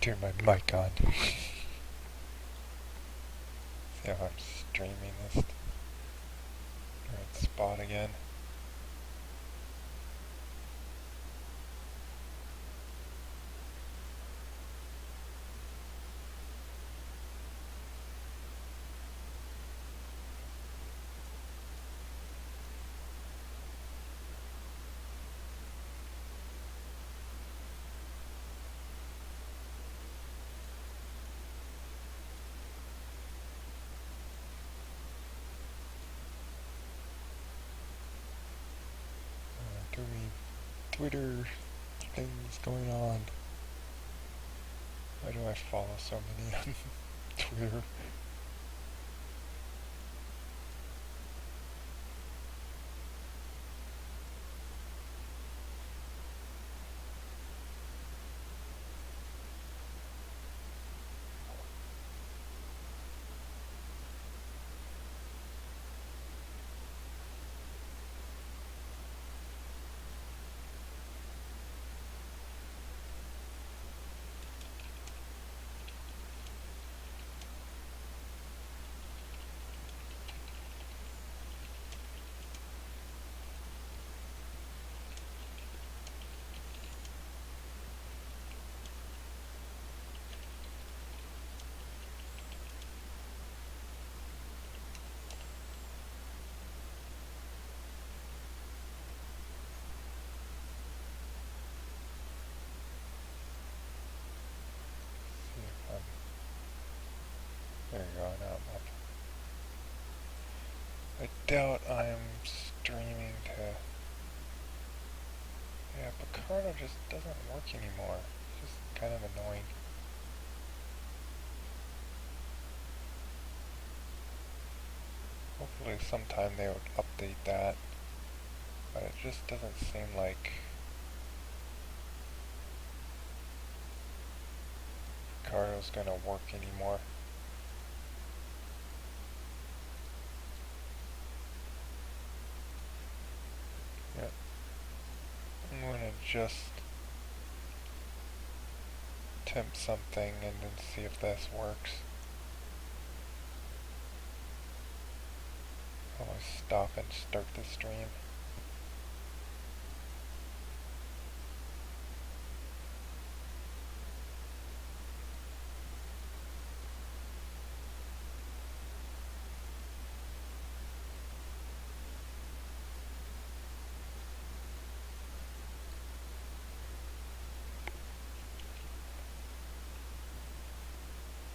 turn my mic on. See how I'm streaming this right spot again. Twitter things going on. Why do I follow so many on Twitter? There you go, now I'm up. I doubt I'm streaming to... Yeah, Picardo just doesn't work anymore. It's just kind of annoying. Hopefully sometime they would update that. But it just doesn't seem like Picardo's gonna work anymore. Yep. I'm gonna just attempt something and then see if this works. I'll stop and start the stream.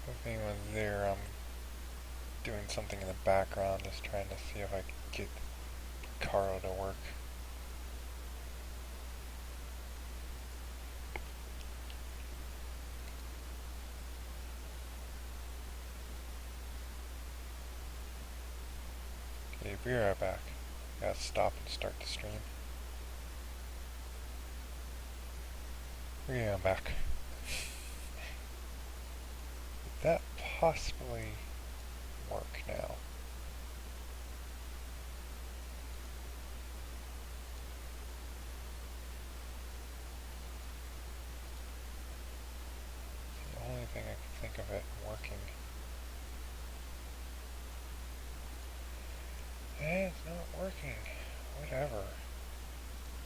If anyone's there, I'm doing something in the background, just trying to see if I can get Caro to work. Okay, be right back. Gotta stop and start the stream. Yeah, I'm back. Could that possibly work now? It's the only thing I can think of it working. Hey, it's not working. Whatever.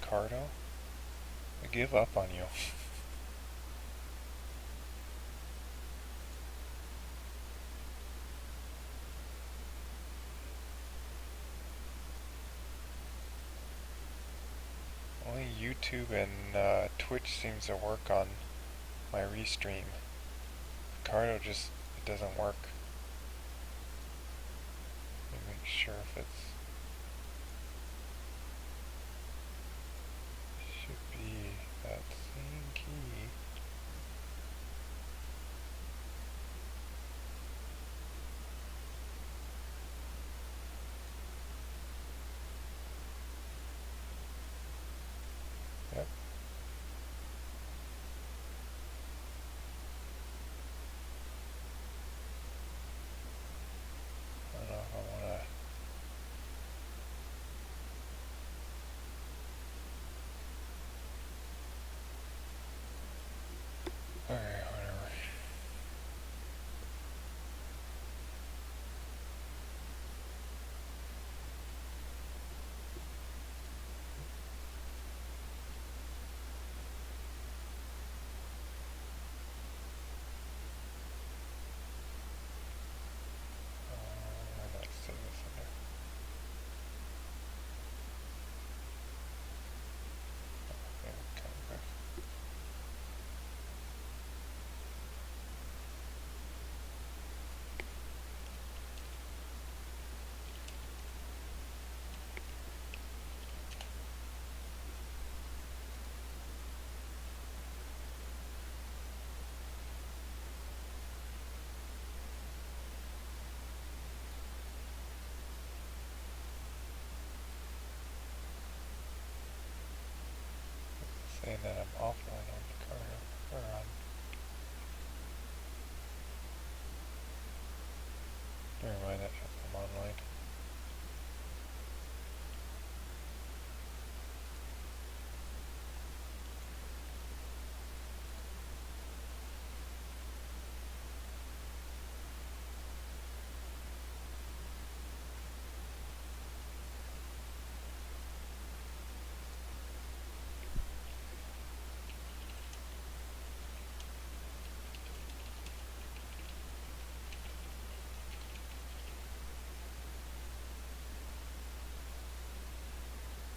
Cardo, I give up on you. Only YouTube and Twitch seems to work on my restream. Cardo just, it doesn't work. Let me make sure if it's... should be that same key. Yep. I don't know if I want to saying that I'm offline on Picardo, or on... Never mind, that shows I'm online.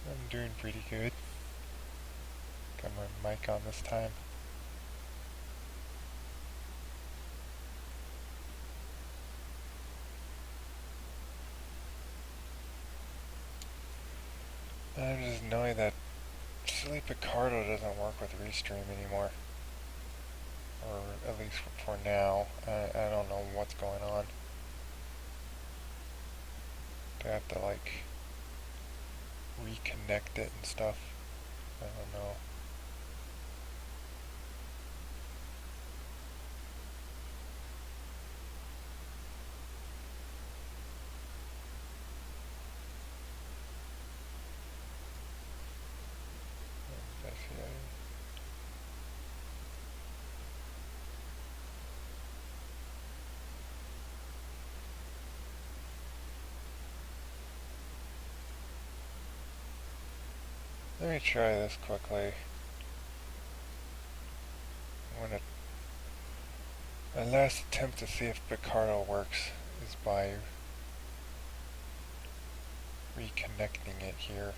I'm doing pretty good. Got my mic on this time. I'm just annoyed that silly Picardo doesn't work with Restream anymore. Or at least for now. I don't know what's going on. Do I have to like reconnect it and stuff? I don't know. Let me try this quickly. My last attempt to see if Picardo works is by reconnecting it here.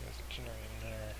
It's generating there.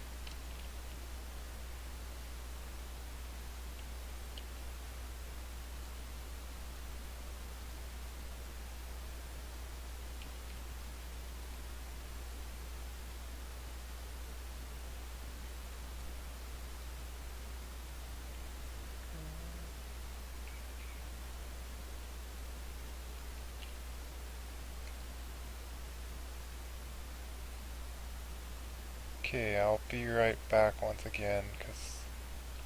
Okay, I'll be right back once again, because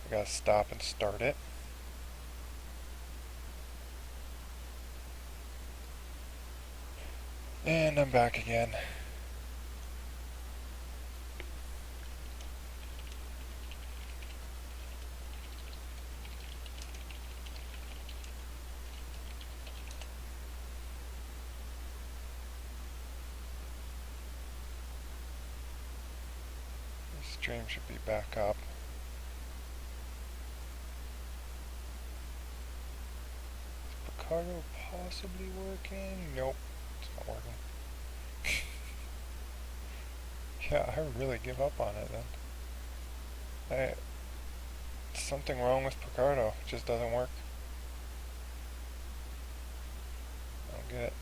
I gotta stop and start it. And I'm back again. The stream should be back up. Is Picardo possibly working? Nope, it's not working. Yeah, I really give up on it then. Something wrong with Picardo. It just doesn't work. I don't get it.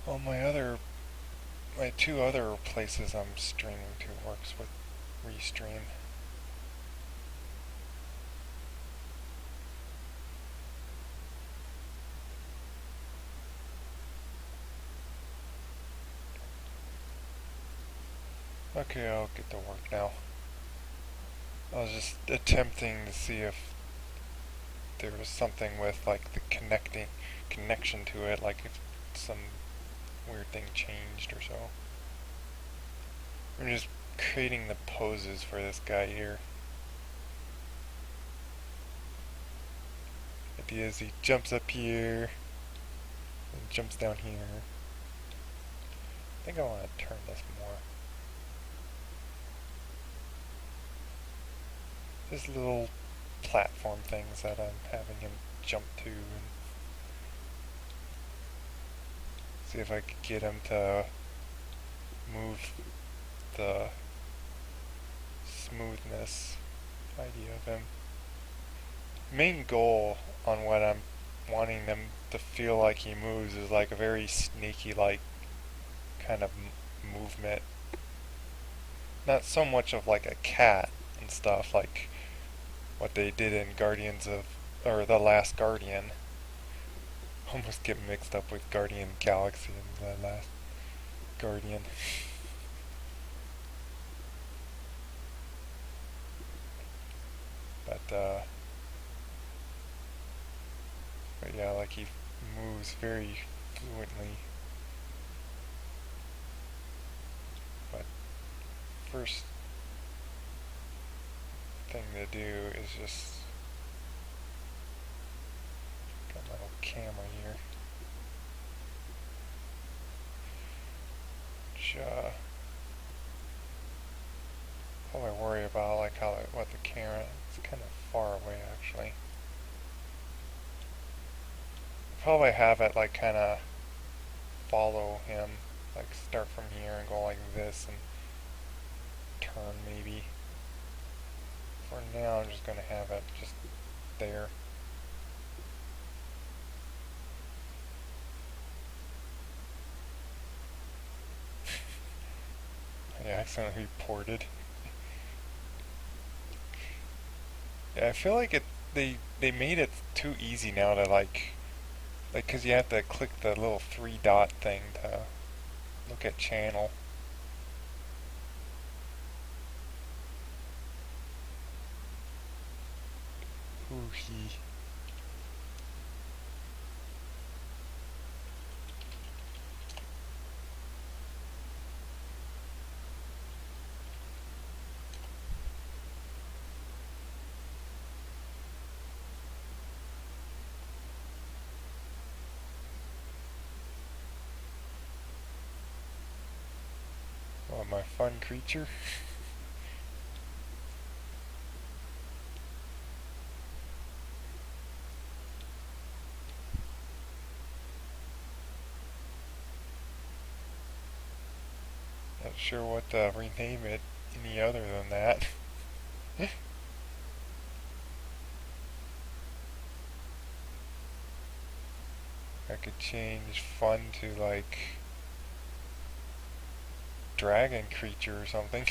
Well, my two other places I'm streaming to works with Restream. Okay, I'll get to work now. I was just attempting to see if there was something with like the connection to it, like if some weird thing changed or so. I'm just creating the poses for this guy here. The idea is he jumps up here and jumps down here. I think I want to turn this more. Just little platform things that I'm having him jump to, and see if I could get him to move the smoothness idea of him. Main goal on what I'm wanting them to feel like he moves is like a very sneaky like kind of movement. Not so much of like a cat and stuff like what they did in Guardians of, or The Last Guardian, almost get mixed up with Guardian Galaxy and the last Guardian. But yeah, like he moves very fluently. But first thing to do is just got my little camera here. Which probably worry about like what the camera, it's kind of far away actually. Probably have it like kind of follow him, like start from here and go like this and turn maybe. For now I'm just going to have it just there. I accidentally ported. Yeah, I feel like they made it too easy now to like cause you have to click the little 3-dot thing to look at channel. Ooh-hee. Oh, my fun creature. Not sure what to rename it any other than that. I could change fun to like dragon creature or something.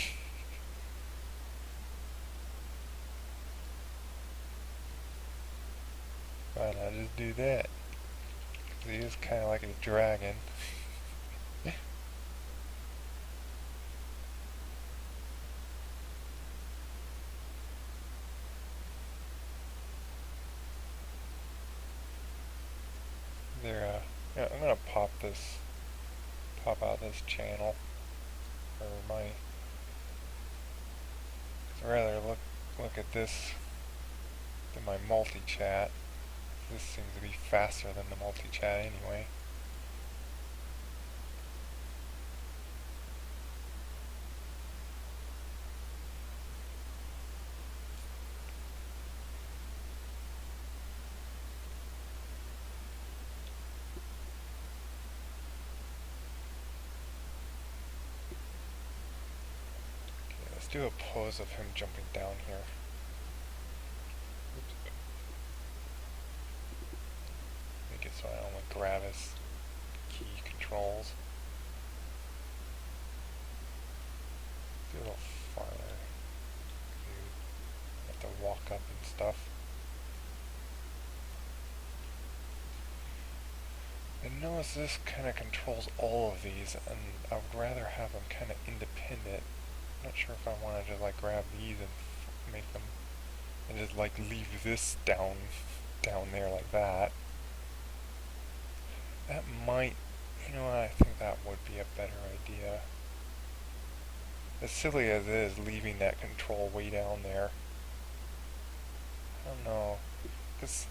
Why not just do that? 'Cause he is kind of like a dragon. There, yeah, I'm gonna pop out this channel, or I'd rather look at this than my multi-chat. This seems to be faster than the multi-chat anyway. Okay, let's do a pose of him jumping down here. Oops. Make it so I only grab his key controls. Do a little farther. You have to walk up and stuff. And notice this kind of controls all of these, and I would rather have them kind of independent. I'm not sure if I want to just like grab these and make them, and just like leave this down there like that. That might, you know what, I think that would be a better idea. As silly as it is, leaving that control way down there. I don't know, because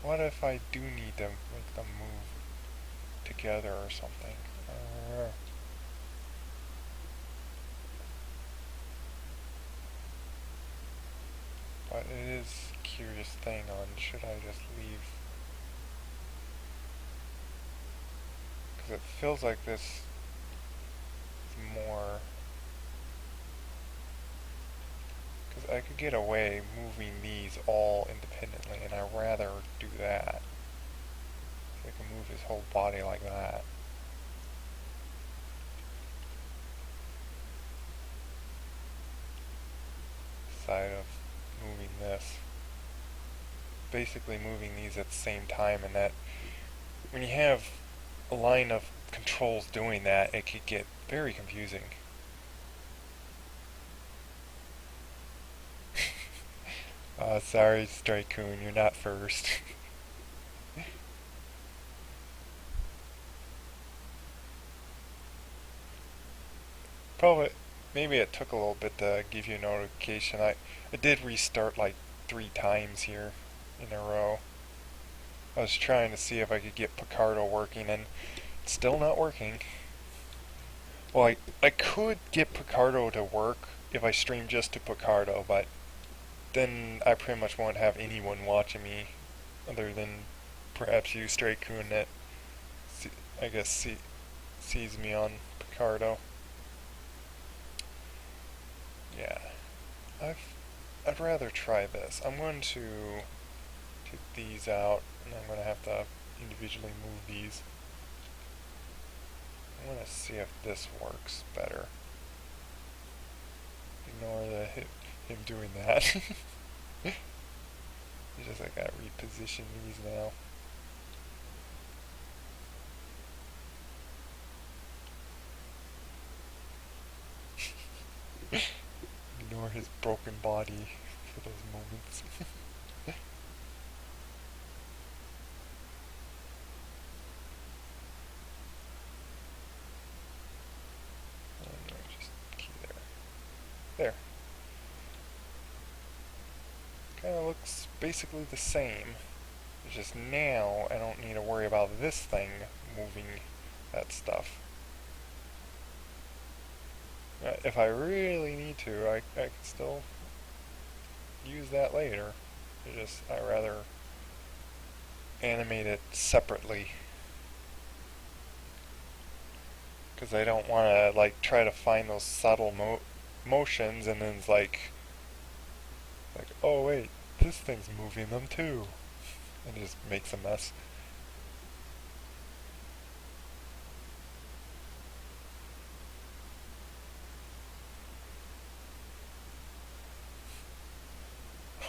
what if I do need to make them move together or something? But it is a curious thing on should I just leave, because it feels like this is more, because I could get away moving these all independently, and I'd rather do that. So I can move his whole body like that. Side of moving this. Basically moving these at the same time, and that when you have a line of controls doing that, it could get very confusing. Sorry, Stray Coon, you're not first. Probably, maybe it took a little bit to give you a notification. I did restart like 3 times here in a row. I was trying to see if I could get Picardo working, and it's still not working. Well, I could get Picardo to work if I stream just to Picardo, but then I pretty much won't have anyone watching me other than perhaps you, Stray Coon, that I guess sees me on Picardo. Yeah, I'd rather try this. I'm going to take these out, and I'm going to have to individually move these. I want to see if this works better. Ignore him doing that. It's just I gotta reposition these now. Ignore his broken body for those moments. Just key there. There. Kinda looks basically the same. It's just now I don't need to worry about this thing moving that stuff. If I really need to, I can still use that later. I rather animate it separately, because I don't want to like try to find those subtle motions and then it's like, oh wait, this thing's moving them too, and it just makes a mess.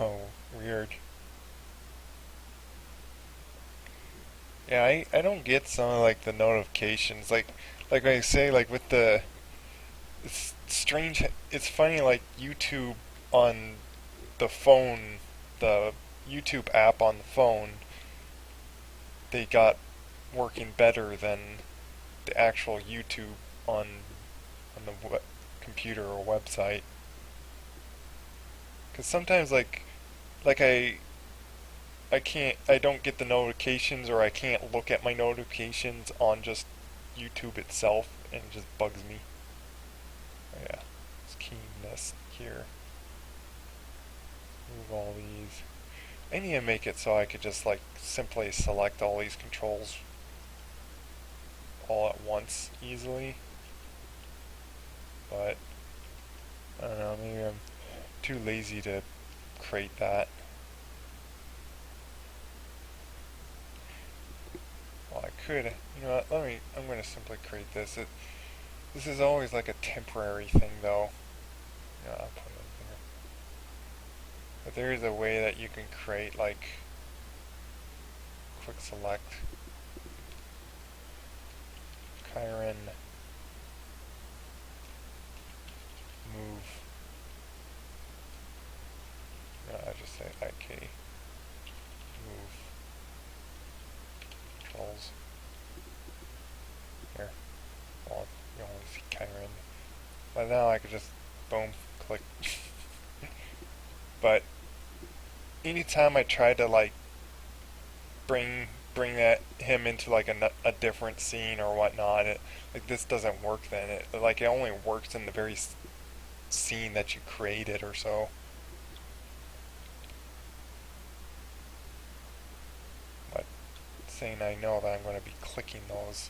Oh, weird. Yeah, I don't get some of like the notifications. Like I say, like with the it's strange. It's funny, like YouTube on the phone, the YouTube app on the phone, they got working better than the actual YouTube on the computer or website. Because sometimes like I don't get the notifications, or I can't look at my notifications on just YouTube itself, and it just bugs me. Oh, yeah, it's keying this here. Move all these. I need to make it so I could just like simply select all these controls all at once easily. But I don't know, maybe I'm too lazy to create that. Well, I could, you know what, I'm going to simply create this. This is always like a temporary thing though. Yeah, I'll put it there. But there is a way that you can create like quick select, Chiron, move. I just say IK, move, controls. Here, well, you only see Chiron. But now I could just boom, click. But anytime I try to like bring him into like a different scene or whatnot, like this doesn't work. Then it only works in the very scene that you created or so. But saying I know that I'm going to be clicking those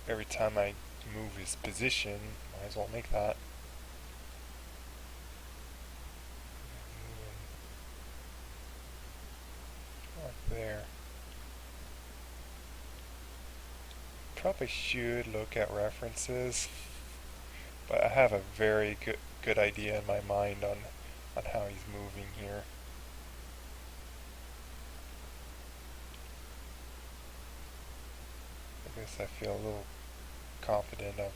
every time I move his position, might as well make that. Like there. Probably should look at references, but I have a very good idea in my mind on how he's moving here. guess I feel a little confident of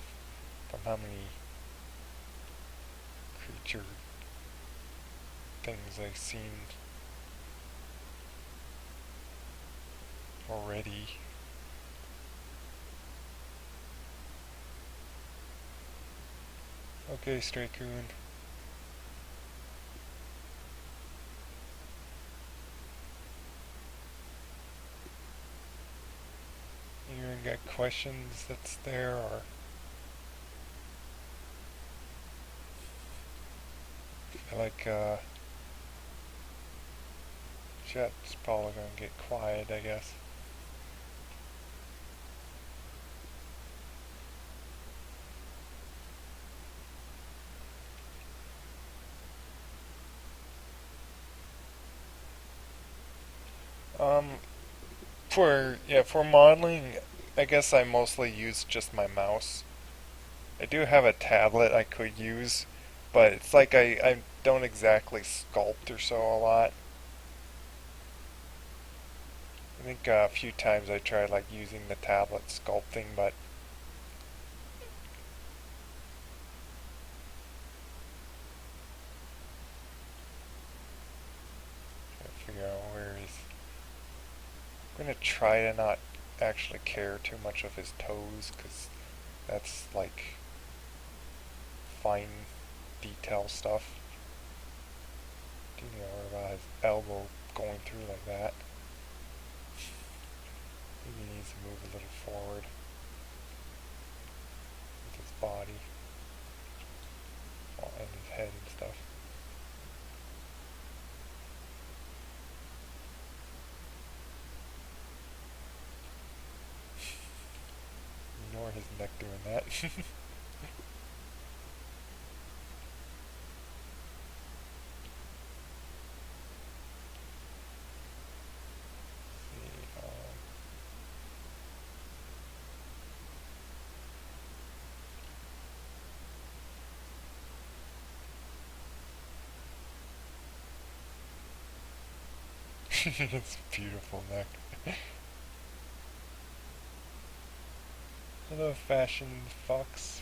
from how many creature things I've seen already. Okay, Stray Coon. You got questions that's there, or I feel like chat's probably gonna get quiet, I guess. Um, for modeling, I guess I mostly use just my mouse. I do have a tablet I could use, but it's like I don't exactly sculpt or so a lot. I think a few times I tried like using the tablet sculpting, but I figure out where he's. I'm gonna try to not actually care too much of his toes, because that's like fine detail stuff. Do you know about his elbow going through like that? Maybe he needs to move a little forward with his body, and his head and stuff. Ignore his neck doing that. It's beautiful neck. Hello, fashion fox.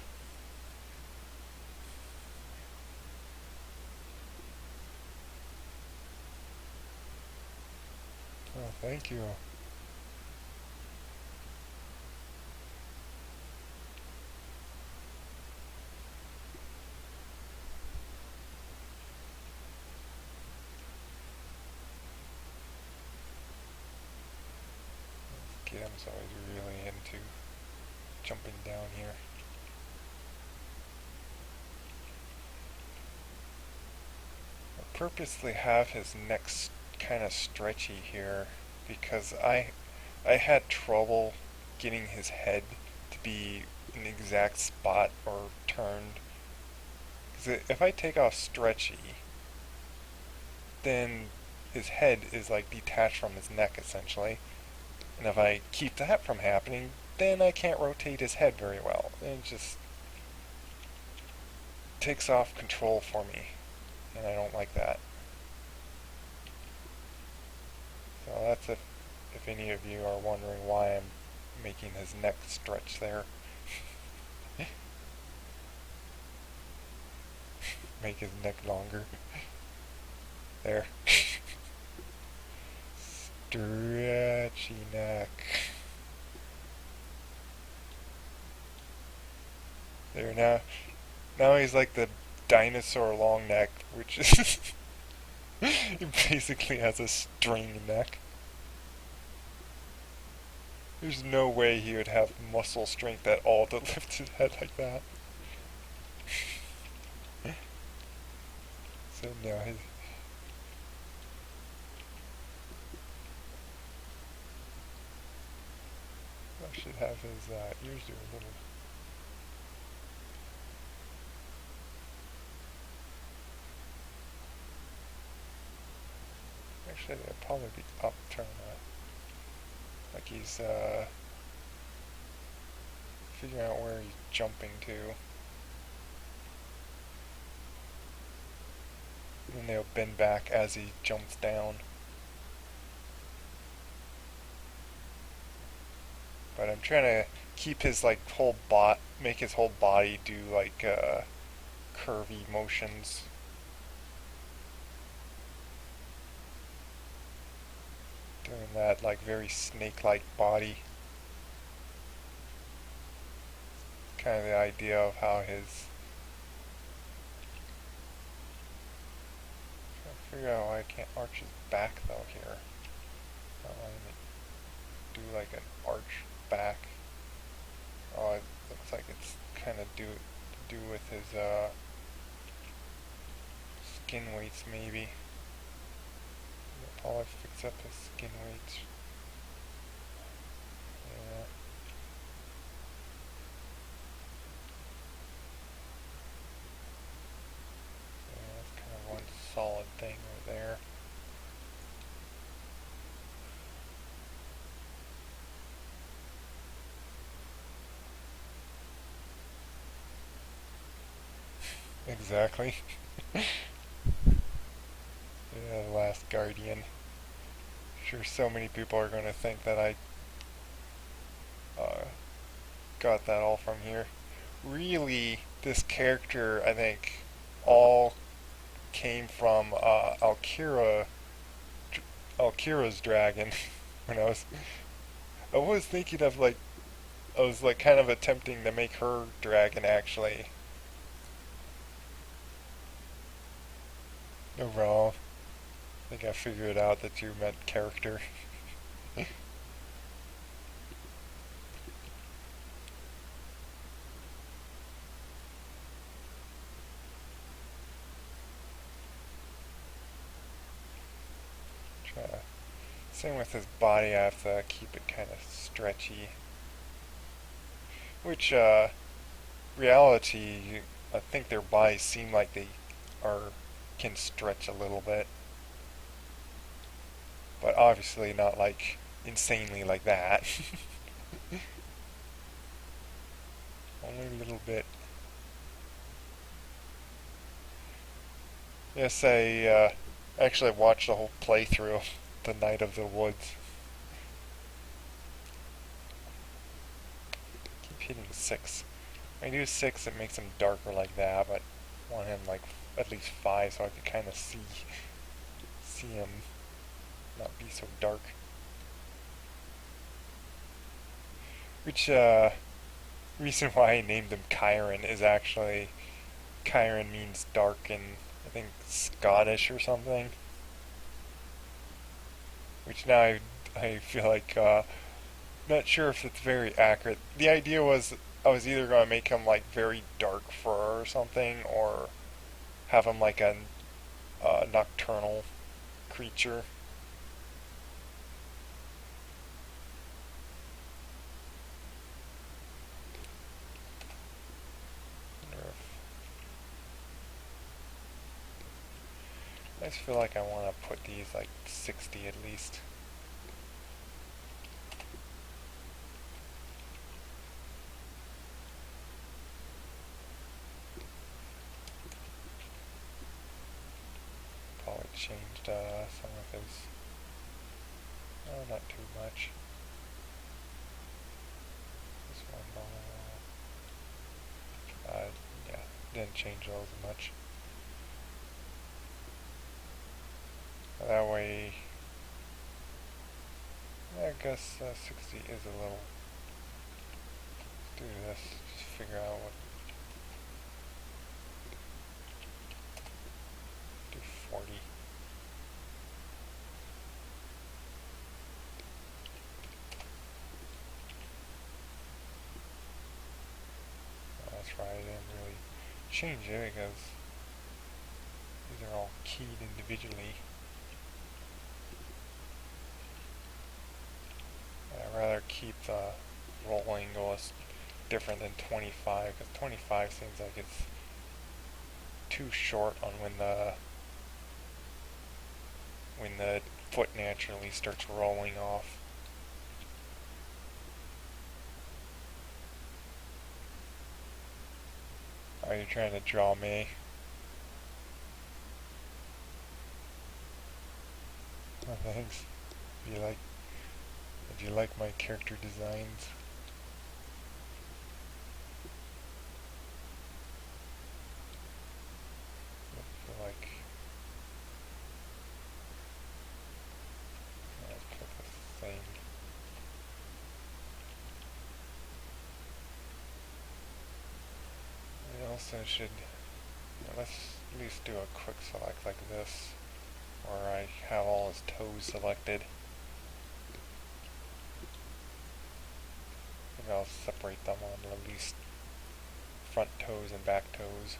Oh, thank you. Gam's always really into jumping down here. I purposely have his neck kind of stretchy here because I had trouble getting his head to be an exact spot or turned. Because if I take off stretchy, then his head is like detached from his neck essentially. And if I keep that from happening, then I can't rotate his head very well. It just takes off control for me, and I don't like that. So that's if any of you are wondering why I'm making his neck stretch there. Make his neck longer. There. Stretchy neck. There now. Now he's like the dinosaur long neck, which is he basically has a string neck. There's no way he would have muscle strength at all to lift his head like that. So now his I should have his ears do a little. Actually, they'd probably be upturned. Like he's figuring out where he's jumping to. And then they'll bend back as he jumps down. But I'm trying to keep his like make his whole body do like curvy motions. Doing that like very snake-like body. Kind of the idea of how his... Trying to figure out why I can't arch his back though here. Let me do like an arch back. Oh, it looks like it's kind of do with his skin weights maybe. I'll fix up his skin weights. Yeah. Yeah, that's kind of one solid thing right there. Exactly. Yeah, the Last Guardian. Sure, so many people are going to think that I got that all from here. Really, this character, I think, all came from Alkira's dragon. When I was thinking of like, I was like kind of attempting to make her dragon actually. No wrong. I think I figured out that you meant character. Try to, same with his body, I have to keep it kind of stretchy. Which, reality, I think their bodies seem like they are can stretch a little bit. But obviously not like insanely like that. Only a little bit. Yes, I actually watched the whole playthrough of The Night of the Woods. Keep hitting 6. When I do 6, it makes him darker like that, but I want him like at least 5 so I can kind of see him not be so dark. Which, reason why I named him Chiron is actually, Chiron means dark in, I think, Scottish or something. Which now I feel like, not sure if it's very accurate. The idea was I was either going to make him like very dark fur or something, or have him like a nocturnal creature. I just feel like I want to put these like 60 at least. Probably changed some of his... Oh, not too much. This one, yeah, didn't change those much. That way, I guess 60 is a little... Let's do this, just figure out what... Do 40. Oh, that's right, I didn't really change it because these are all keyed individually. I'd rather keep the roll angle as different than 25, because 25 seems like it's too short on when the foot naturally starts rolling off. Are you trying to draw me? Oh, thanks. If you like my character designs. So it should, let's at least do a quick select like this, where I have all his toes selected. Maybe I'll separate them on at least front toes and back toes.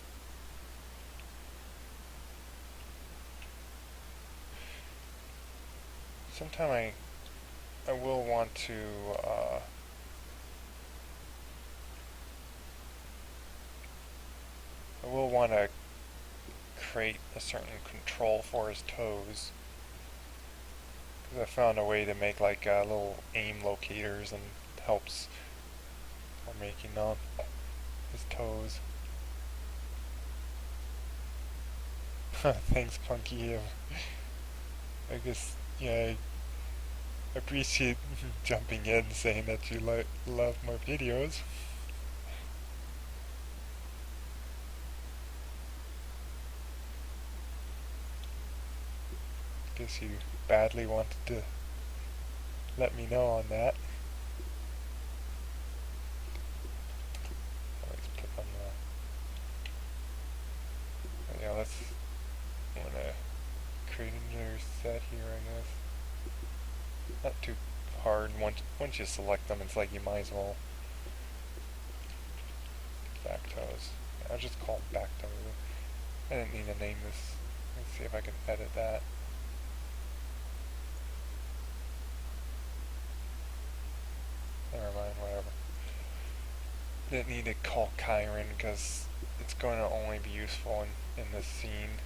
Sometime I will want to create a certain control for his toes, because I found a way to make like little aim locators, and it helps for making his toes. Thanks, Punky. I guess, yeah, I appreciate jumping in saying that you love my videos. Guess you badly wanted to let me know on that. Always put on the... Yeah, let's... I'm gonna create another set here, I guess. Not too hard. Once you select them, it's like you might as well... Back toes. Yeah, I'll just call them back toes. I didn't need to name this. Let's see if I can edit that. Never mind, whatever. Didn't need to call Chiron because it's going to only be useful in this scene.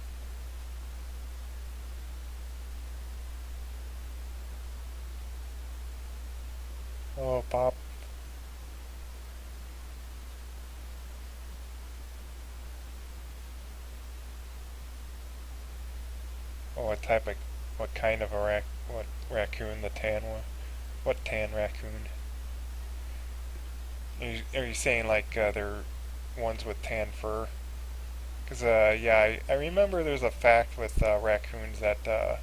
Oh, Pop. Oh, what kind of a what raccoon? The tan one? What tan raccoon? Are you saying like they're ones with tan fur? Because yeah, I remember there's a fact with raccoons that got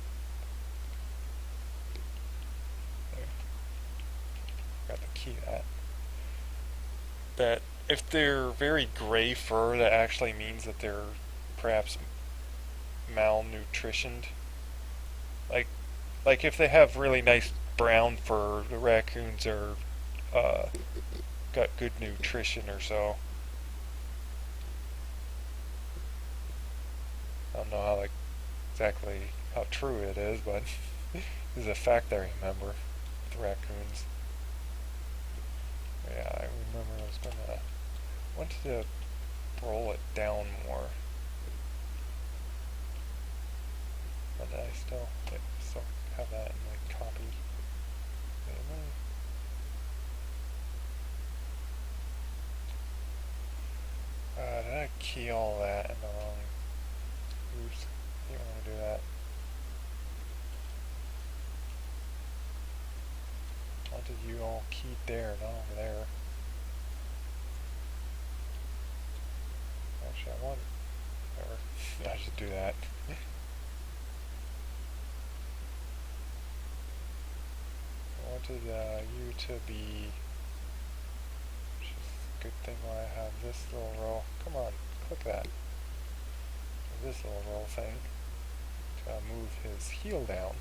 the key to that if they're very gray fur, that actually means that they're perhaps malnutritioned. Like if they have really nice brown fur, the raccoons are got good nutrition or so. I don't know how exactly how true it is, but this is a fact I remember with raccoons. Yeah, I remember I was gonna wanted to roll it down more, but I still have that in my copy. Did I key all that in the wrong? Oops, you don't want to do that. Wanted you all keyed there, not over there. Actually, I want... Whatever. I should do that. I wanted you to be... Which is a good thing why I have this little row. Come on, click that. This little row thing. To move his heel down.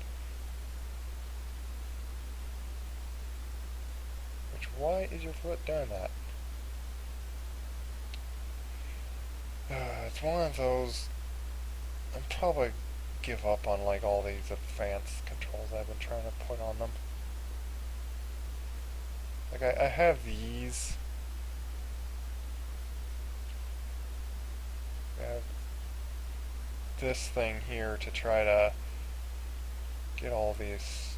Which, why is your foot doing that? It's one of those... I'll probably give up on like all these advanced controls I've been trying to put on them. Like I have these. I have this thing here to try to get all these...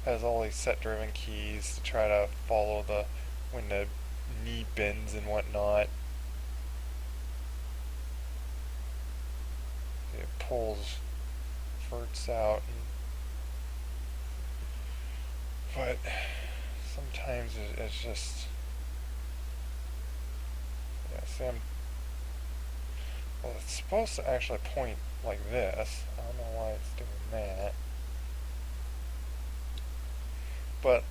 Has all these set driven keys to try to follow when the knee bends and whatnot. It pulls, verts out, but sometimes it's just, yeah, see, well, it's supposed to actually point like this. I don't know why it's doing that. But,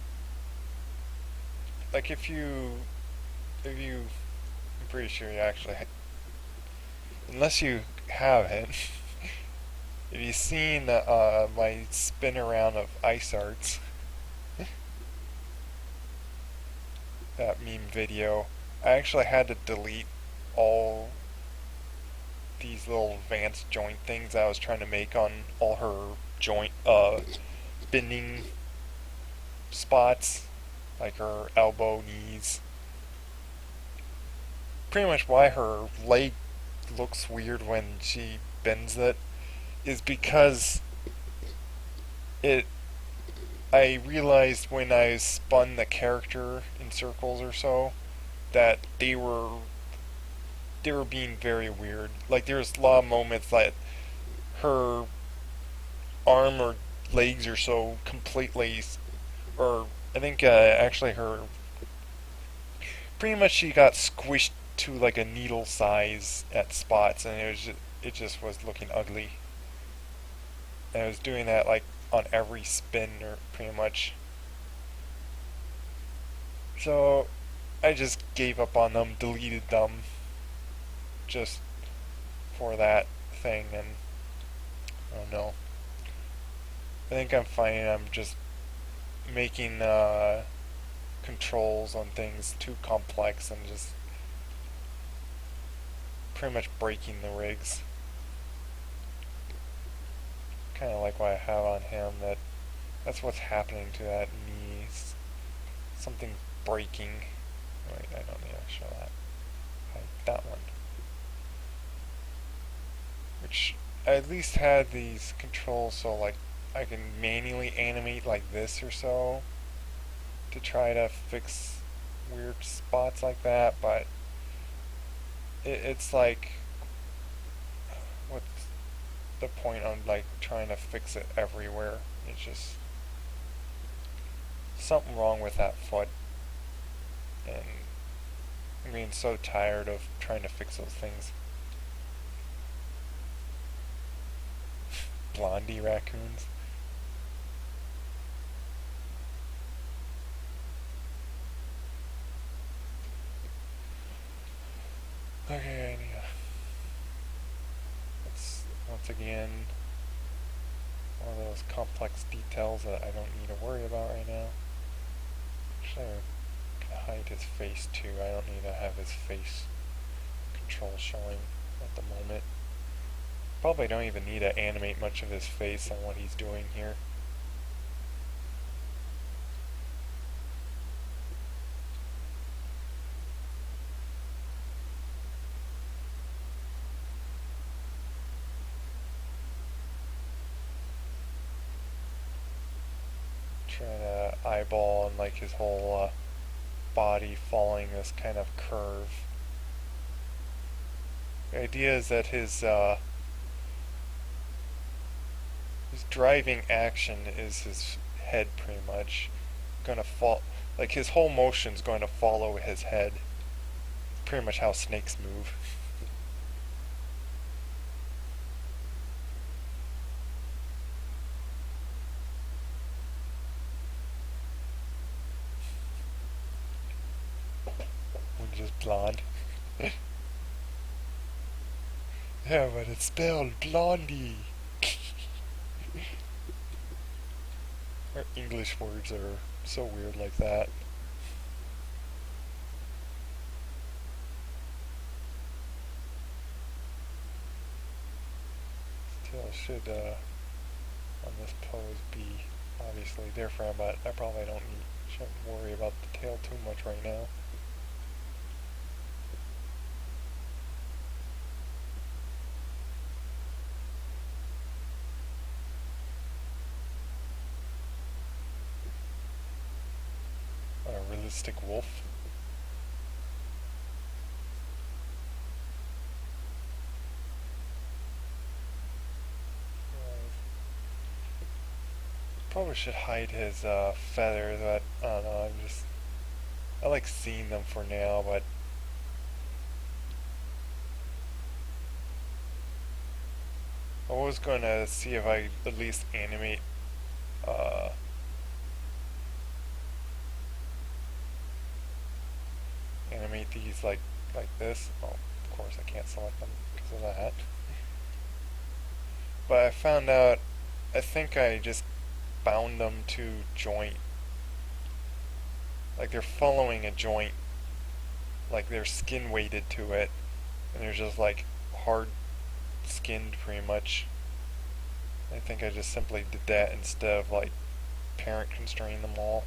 like, if you if you, I'm pretty sure you actually, unless you haven't, if you've seen my spin around of ice arts, that meme video, I actually had to delete all these little advanced joint things I was trying to make on all her joint bending spots, like her elbow, knees. Pretty much why her leg looks weird when she bends it is because it I realized when I spun the character in circles or so that they were being very weird. Like there's a lot of moments that her arm or legs are so completely, or I think actually her, pretty much she got squished to like a needle size at spots, and it just was looking ugly. And I was doing that like on every spin or pretty much. So I just gave up on them, deleted them just for that thing, and I don't know. I think I'm finding I'm just making controls on things too complex and just pretty much breaking the rigs. Kind of like what I have on him, that's what's happening to that knee. Something breaking. Wait, I don't need to show that. That one. Which I at least had these controls so like I can manually animate like this or so to try to fix weird spots like that, but it's like, what's the point on like trying to fix it everywhere? It's just something wrong with that foot, and I'm getting so tired of trying to fix those things. Blondie raccoons. Okay, I need to, that's once again one of those complex details that I don't need to worry about right now. Actually, I can hide his face too. I don't need to have his face control showing at the moment. Probably don't even need to animate much of his face on what he's doing here. Trying to eyeball and like his whole body following this kind of curve. The idea is that his driving action is his head pretty much gonna fall, like his whole motion's going to follow his head. Pretty much how snakes move. We're just blonde. Yeah, but it's spelled blondie. Our English words are so weird like that. Tail should, on this pose, be obviously different, but I probably shouldn't worry about the tail too much right now. A realistic wolf. Probably should hide his feathers, but I don't know, I like seeing them for now, but I was going to see if I at least animate animate these like this. Oh, of course I can't select them because of that. But I found out, I think I just bound them to joint. Like they're following a joint. Like they're skin weighted to it. And they're just like hard skinned pretty much. I think I just simply did that instead of like parent constraining them all.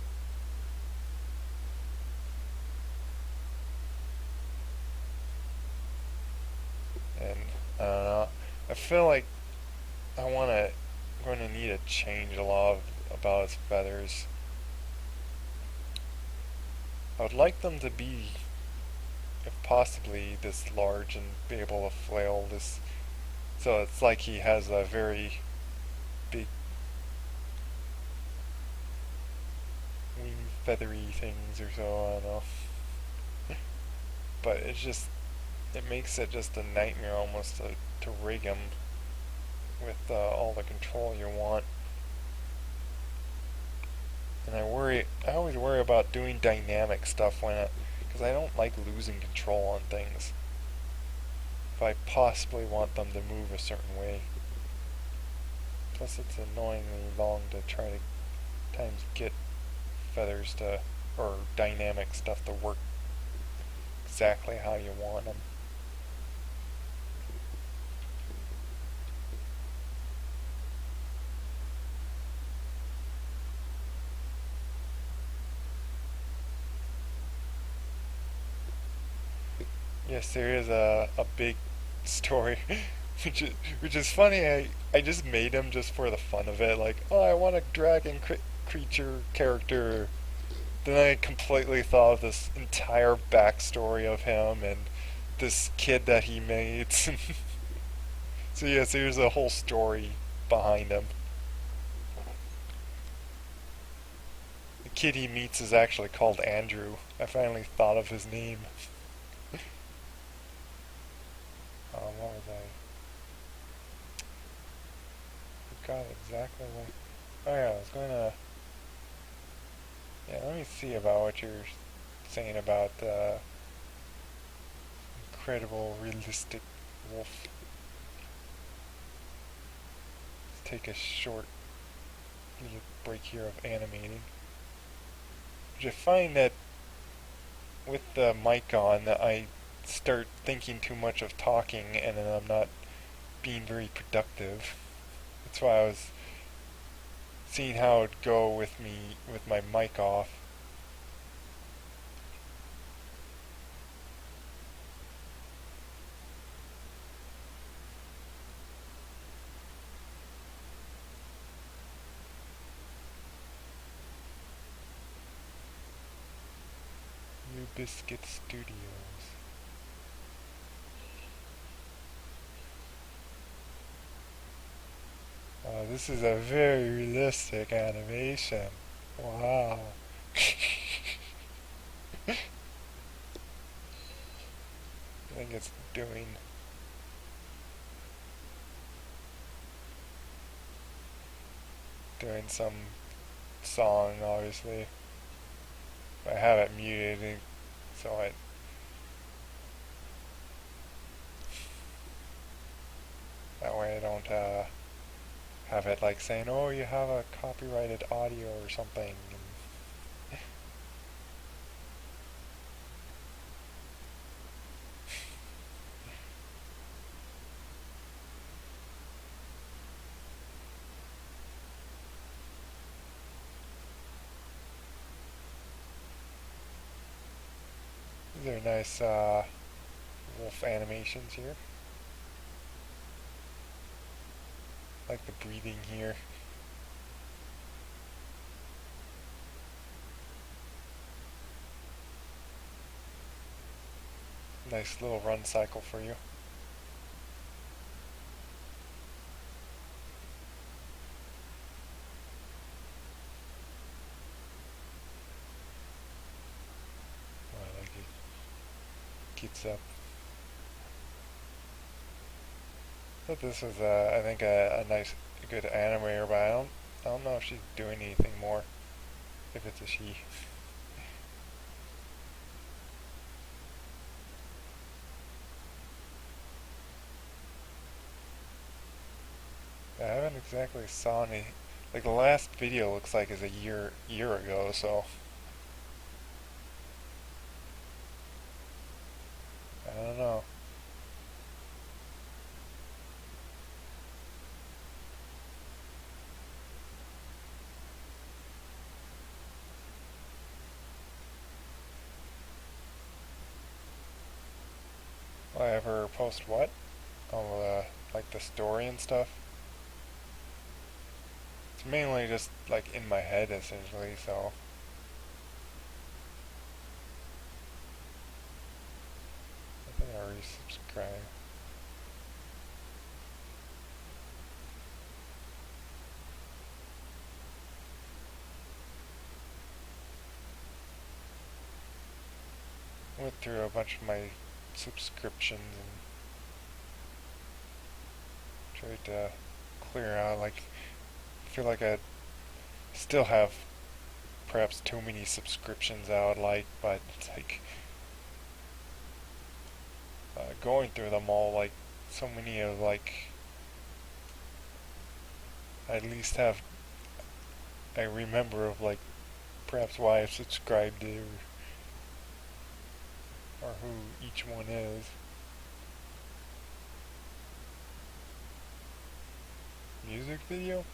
And I don't know. I feel like I'm going to need to change a lot about his feathers. I would like them to be, if possibly, this large and be able to flail this. So it's like he has a very big wing feathery things or so, I don't know. But it makes it just a nightmare almost to rig him with all the control you want. And I always worry about doing dynamic stuff because I don't like losing control on things. If I possibly want them to move a certain way. Plus it's annoyingly long to try to times get feathers or dynamic stuff to work exactly how you want them. Yes, there is a big story, which is funny. I just made him just for the fun of it. Like, oh, I want a dragon creature character. Then I completely thought of this entire backstory of him and this kid that he made. So yes, there's a whole story behind him. The kid he meets is actually called Andrew. I finally thought of his name. What was I? Forgot exactly what. Oh yeah, I was going to. Yeah, let me see about what you're saying about incredible realistic wolf. Let's take a short little break here of animating. Which I find that with the mic on, I start thinking too much of talking and then I'm not being very productive. That's why I was seeing how it would go with me with my mic off. New Biscuit Studios. This is a very realistic animation. Wow. I think it's doing some song, obviously. I have it muted, so that way I don't have it like saying, "Oh, you have a copyrighted audio or something." These are nice wolf animations here. I like the breathing here. Nice little run cycle for you. I like it. Gets up. But this is, I think, a nice, good animator, but I don't know if she's doing anything more. If it's a she. exactly saw any. Like the last video looks like is a year ago, so I don't know. Will I ever post what? Oh, like the story and stuff. It's mainly just like in my head essentially, so I think I resubscribe. Went through a bunch of my subscriptions and tried to clear out. Like, I feel like I still have perhaps too many subscriptions I would like, but it's like going through them all. Like, so many of like I at least have I remember of like perhaps why I subscribed to or who each one is. Music video?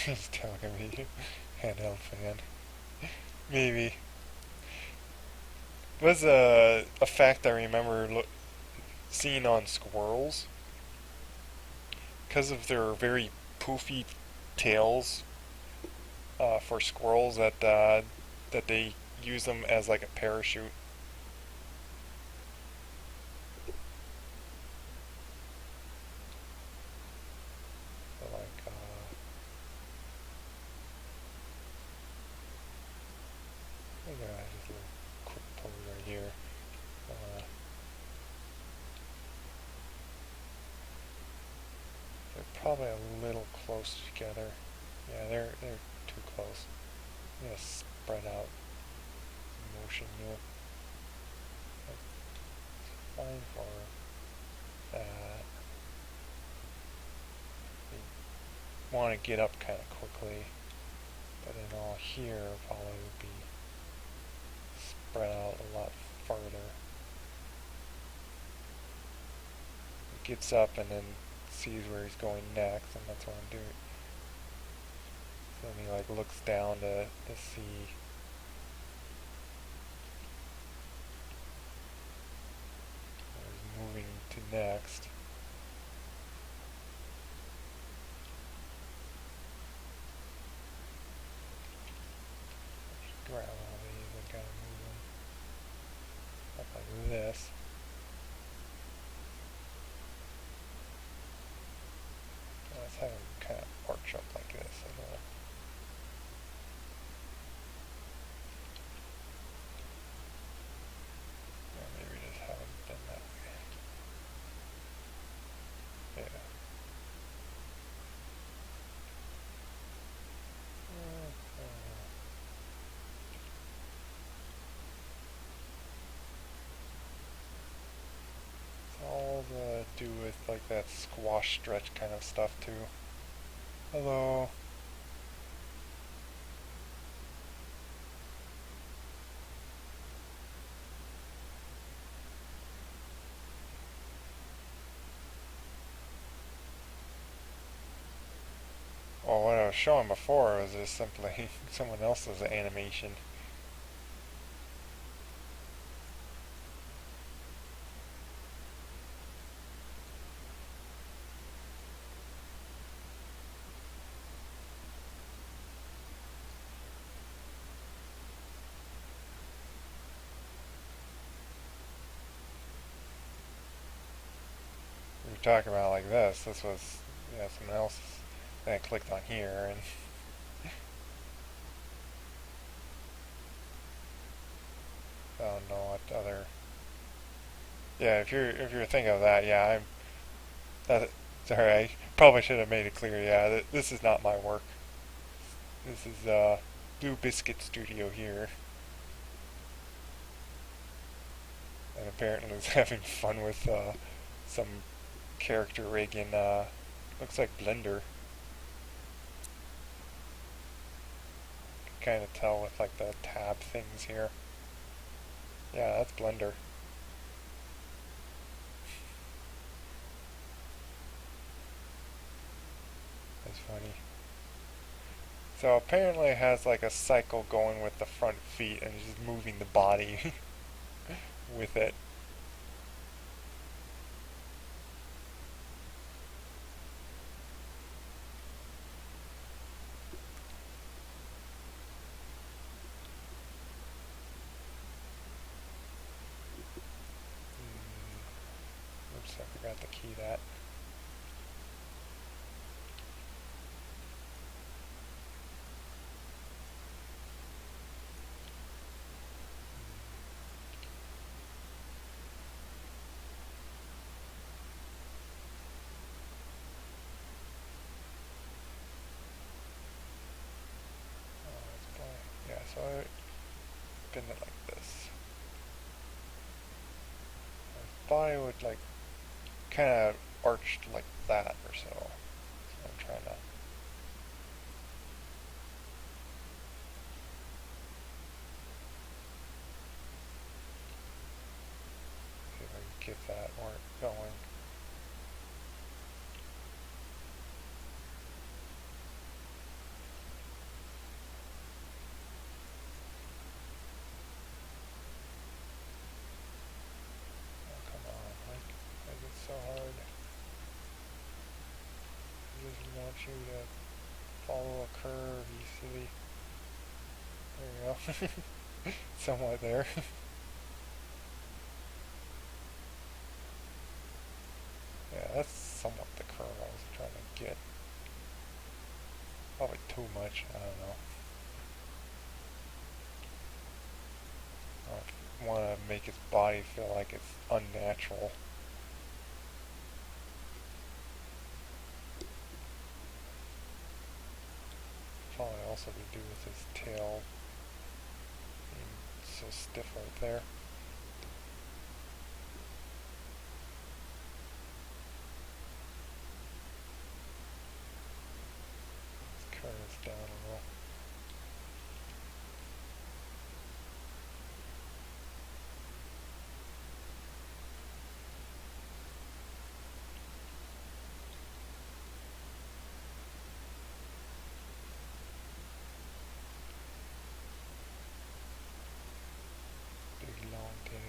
He's telling me handheld fan. Maybe. Was a fact I remember seeing on squirrels because of their very poofy tails for squirrels that they use them as like a parachute. So like I think just a quick pose right here. They're probably a little close together. Yeah, they're too close. I'm gonna spread out motion here. That's fine for that. You want to get up kind of quickly, but in all here probably would be spread out a lot farther. He gets up and then sees where he's going next, and that's what I'm doing. So then he like looks down to see where he's moving to next. Grab all these and kind of move them up like this. Let's have them kind of arch up like this. Or maybe just have them done that way. Yeah. It's all to do with like that squash stretch kind of stuff too. Hello. Well, what I was showing before was just simply someone else's animation. We were talking about like this. This was someone else's. Then I clicked on here and I don't know what other. Yeah, if you're thinking of that, yeah, sorry, I probably should have made it clear. Yeah, this is not my work. This is Blue Biscuit Studio here. and apparently is having fun with some character rig in looks like Blender. Kind of tell with like the tab things here. Yeah, that's Blender. That's funny. So apparently it has like a cycle going with the front feet and just moving the body with it. Oops, I forgot to key that. Yeah, so I spin it like this. My body would like kind of arched like that or so. So I'm trying to. See if I can get that going. Oh, come on, like it's so hard. I just want you to follow a curve, you silly. There you go. Somewhat there. Yeah, that's somewhat the curve I was trying to get. Probably too much, I don't know. I want to make his body feel like it's unnatural. Probably also to do with his tail being so stiff right there. Let's curve down a little. Big long tail.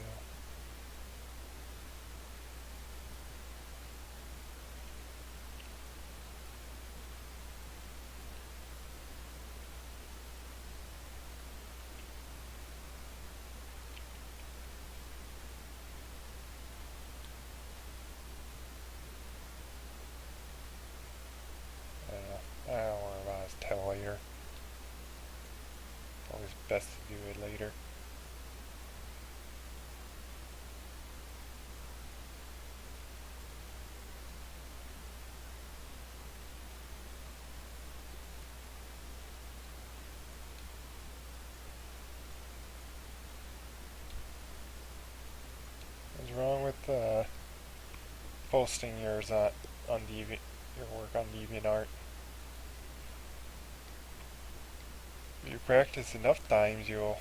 I don't worry about his tail later. Always best to do it later. What's wrong with posting yours on Deviant, your work on DeviantArt? If you practice enough times, you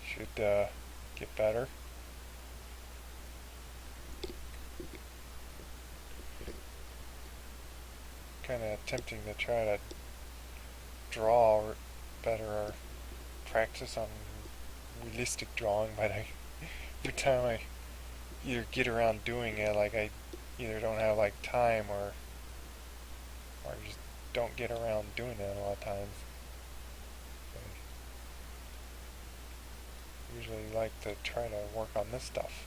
should get better. Kind of tempting to try to draw better or practice on realistic drawing, but every time I either get around doing it, like I either don't have like time or just don't get around doing it a lot of times. I usually like to try to work on this stuff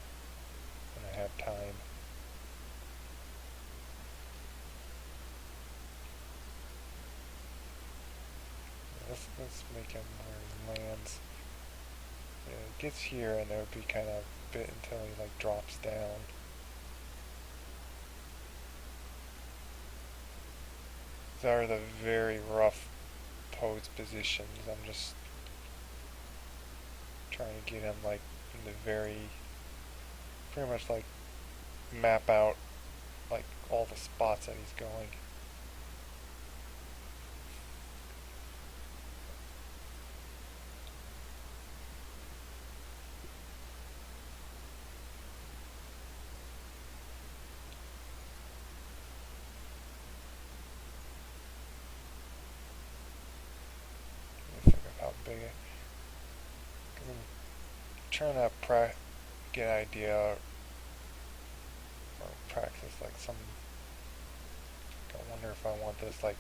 when I have time. Let's make him where he lands. Yeah, it gets here and there would be kind of a bit until he like drops down. These are the very rough pose positions. I'm just trying to get him like to pretty much like map out like all the spots that he's going. Think of how big it. Cause I'm trying to get an idea or practice like some. I wonder if I want this like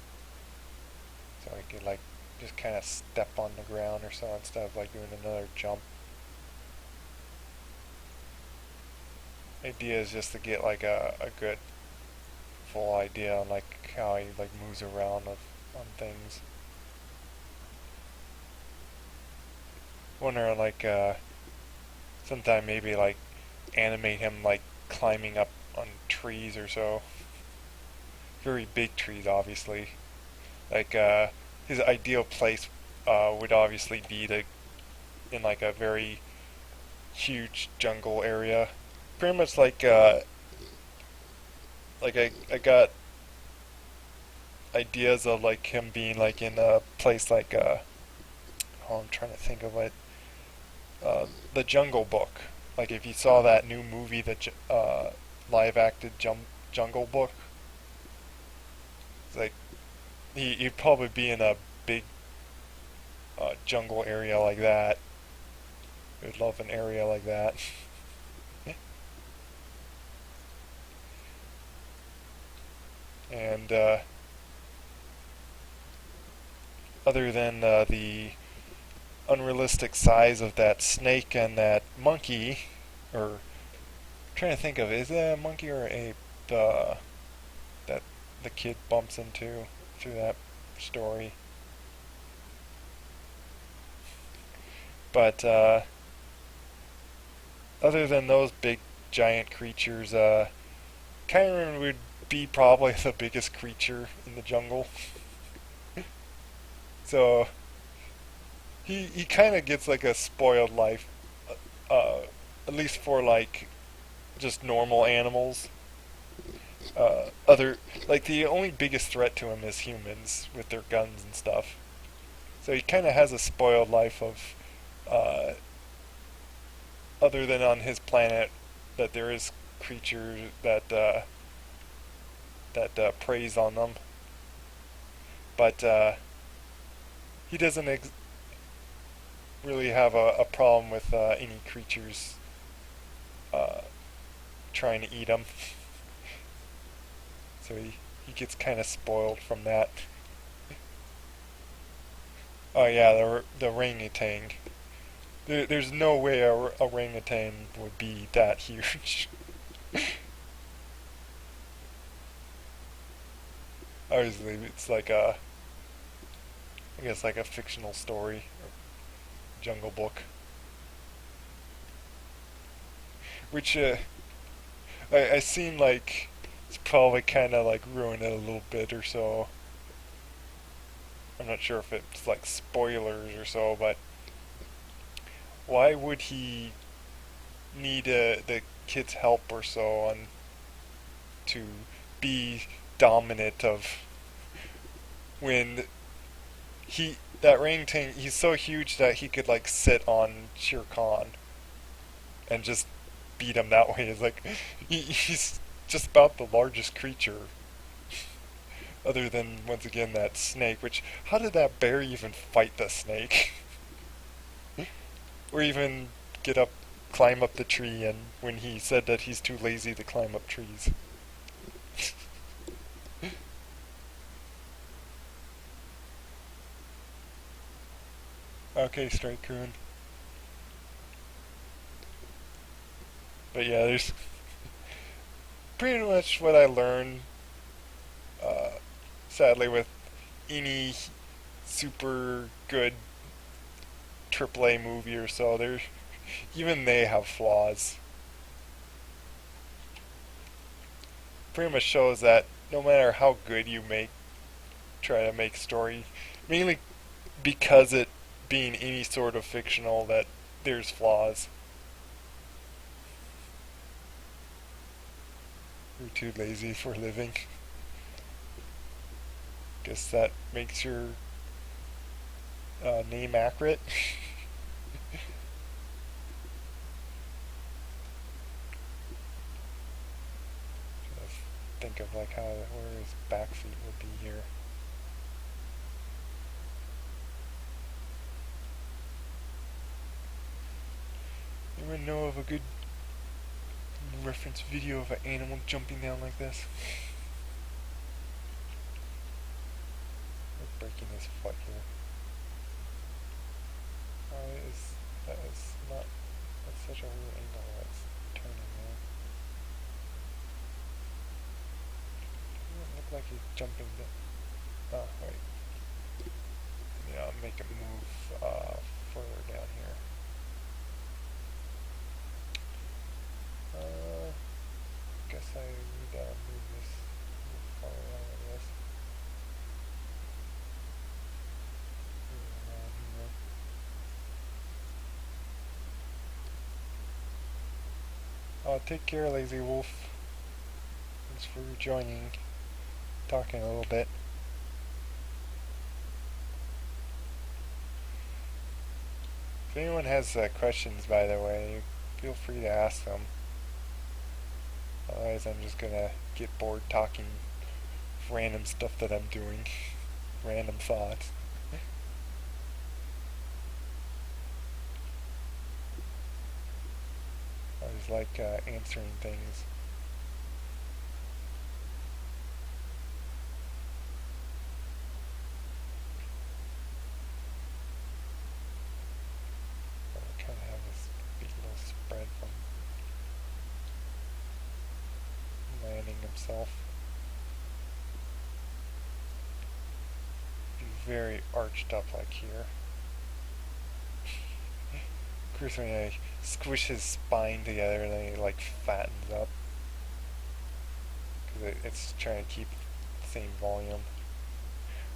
so I could like just kind of step on the ground or so instead of like doing another jump. Idea is just to get like a good full idea on like how he like moves around on things. Wonder like sometime maybe like animate him like climbing up on trees or so. Very big trees, obviously. Like his ideal place would obviously be in like a very huge jungle area. Pretty much like I got ideas of like him being like in a place like oh, I'm trying to think of it. The Jungle Book. Like if you saw that new movie, the live acted Jungle Book. It's like he'd probably be in a big jungle area like that. I would love an area like that. And other than the unrealistic size of that snake and that monkey, or I'm trying to think of, is that a monkey or an ape that the kid bumps into through that story? But other than those big giant creatures, Chiron would be probably the biggest creature in the jungle. So he kind of gets like a spoiled life, at least for like just normal animals. Other like the only biggest threat to him is humans with their guns and stuff. So he kind of has a spoiled life of, other than on his planet, that there is creatures that preys on them. But he doesn't really have a problem with any creatures trying to eat him. So he gets kind of spoiled from that. Oh yeah, the orangutan. There's no way a orangutan would be that huge. Obviously, it's like I guess like a fictional story, or Jungle Book. Which I seen like it's probably kind of like ruined it a little bit or so. I'm not sure if it's like spoilers or so, but why would he need the kid's help or so on to be dominant of when that orangutan, he's so huge that he could like sit on Shere Khan and just beat him that way. It's like he's just about the largest creature other than once again that snake, which how did that bear even fight the snake? Or even climb up the tree, and when he said that he's too lazy to climb up trees. Okay, Strike Coon. But yeah, there's pretty much what I learned, sadly, with any super good AAA movie or so. Even they have flaws. Pretty much shows that no matter how good you try to make story, mainly because it being any sort of fictional, that there's flaws. You're too lazy for living. Guess that makes your name accurate. Think of like how where his back feet would be here. Anyone know of a good reference video of an animal jumping down like this? We're breaking his foot here. That is not, that's such a weird angle that's turning there. Doesn't look like he's jumping down. Oh, wait. Yeah, I'll make him move further down here. Guess I need to move this farther out, I guess. Around here. Take care, Lazy Wolf. Thanks for joining, talking a little bit. If anyone has questions, by the way, feel free to ask them. Otherwise, I'm just gonna get bored talking random stuff that I'm doing, random thoughts. I always like answering things. I kind of have this big little spread from landing himself. He's very arched up like here. Of course, when I squish his spine together, then he like fattens up. Because it's trying to keep the same volume.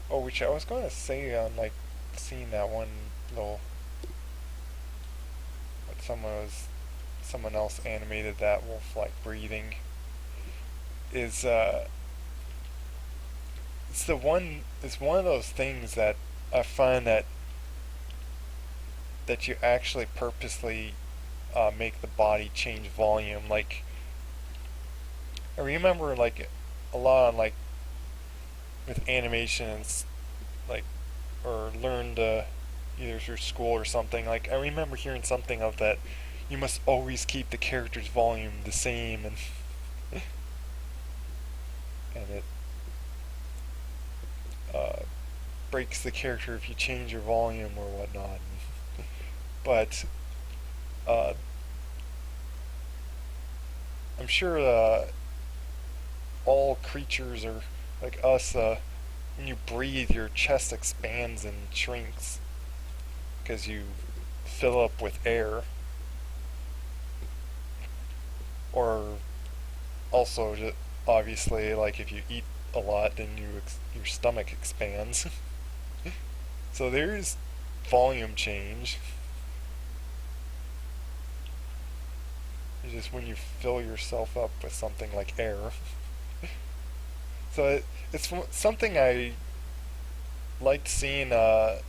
Oh, which I was going to say on like seeing that one little, but someone else animated that wolf like breathing. Is it's one of those things that I find that you actually purposely make the body change volume. Like I remember like a lot on like with animations, like or learned either through school or something. Like I remember hearing something of that. You must always keep the character's volume the same, and and it breaks the character if you change your volume or whatnot. But I'm sure all creatures are like us. When you breathe, your chest expands and shrinks because you fill up with air. Or also, just obviously, like if you eat a lot, then your stomach expands. So there's volume change. It's just when you fill yourself up with something like air. So it's something I liked seeing on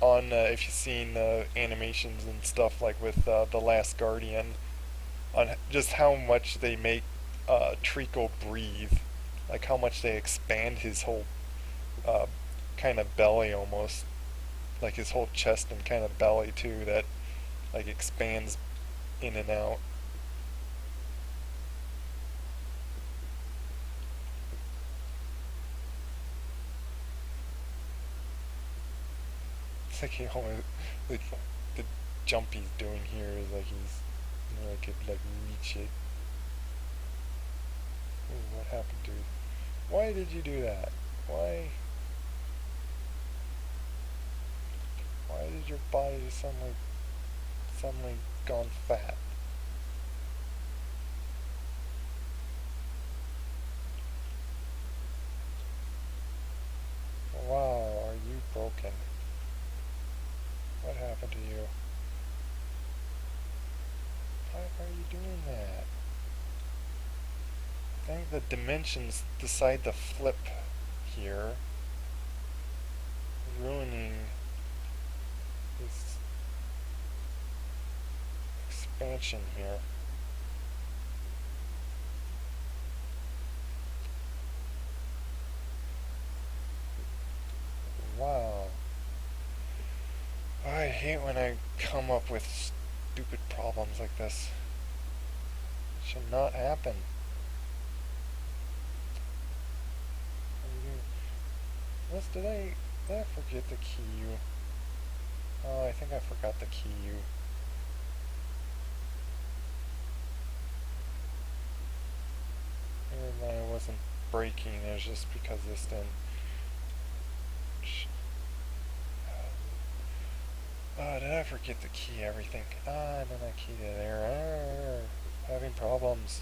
if you've seen animations and stuff like with The Last Guardian, on just how much they make Treacle breathe, like how much they expand his whole kind of belly almost, like his whole chest and kind of belly too, that like expands in and out. It's like he almost, like the jump he's doing here is like he's, you know, like could like reach it. Ooh, what happened, dude? Why did you do that? Why did your body just suddenly gone fat? Wow, are you broken? What happened to you? Why are you doing that? I think the dimensions decide to flip here, ruining this expansion here. Wow. I hate when I come up with stupid problems like this. It should not happen. Did I forget the key U? Oh, I think I forgot the key U. And I wasn't breaking, it was just because this didn't. Oh, did I forget the key everything? Ah, and then I keyed it there. Having problems.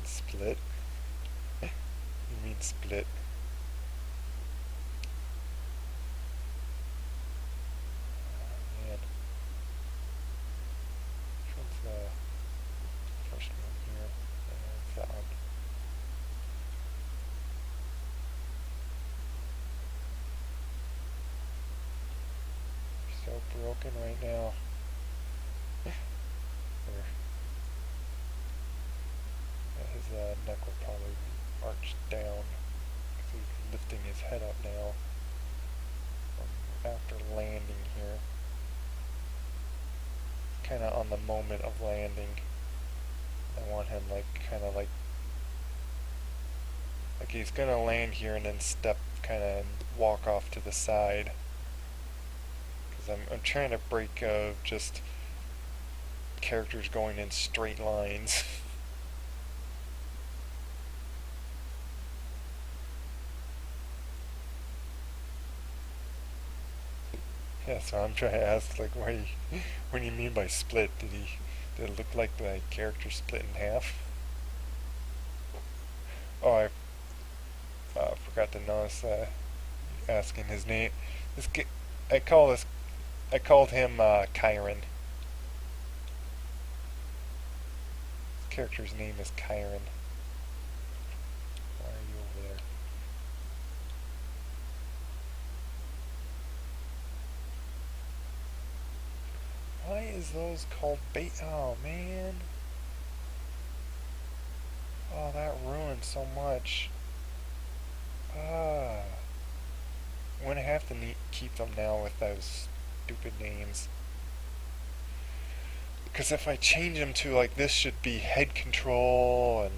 Split? You mean split? Oh, man. Which one's the first one here? It's that one. So broken right now. His neck will probably be arched down because he's lifting his head up now after landing here. Kind of on the moment of landing. I want him like he's gonna land here and then step kind of walk off to the side. Because I'm trying to break just characters going in straight lines. Yeah, so I'm trying to ask, like, what do you mean by split? Did it look like the character split in half? Oh, I forgot to notice asking his name. I called him Kyron. This character's name is Kyron. Why are you over there? Why is those called bait? Oh, man. Oh, that ruined so much. I'm gonna have to keep them now with those stupid names. Because if I change them to, like, this should be head control and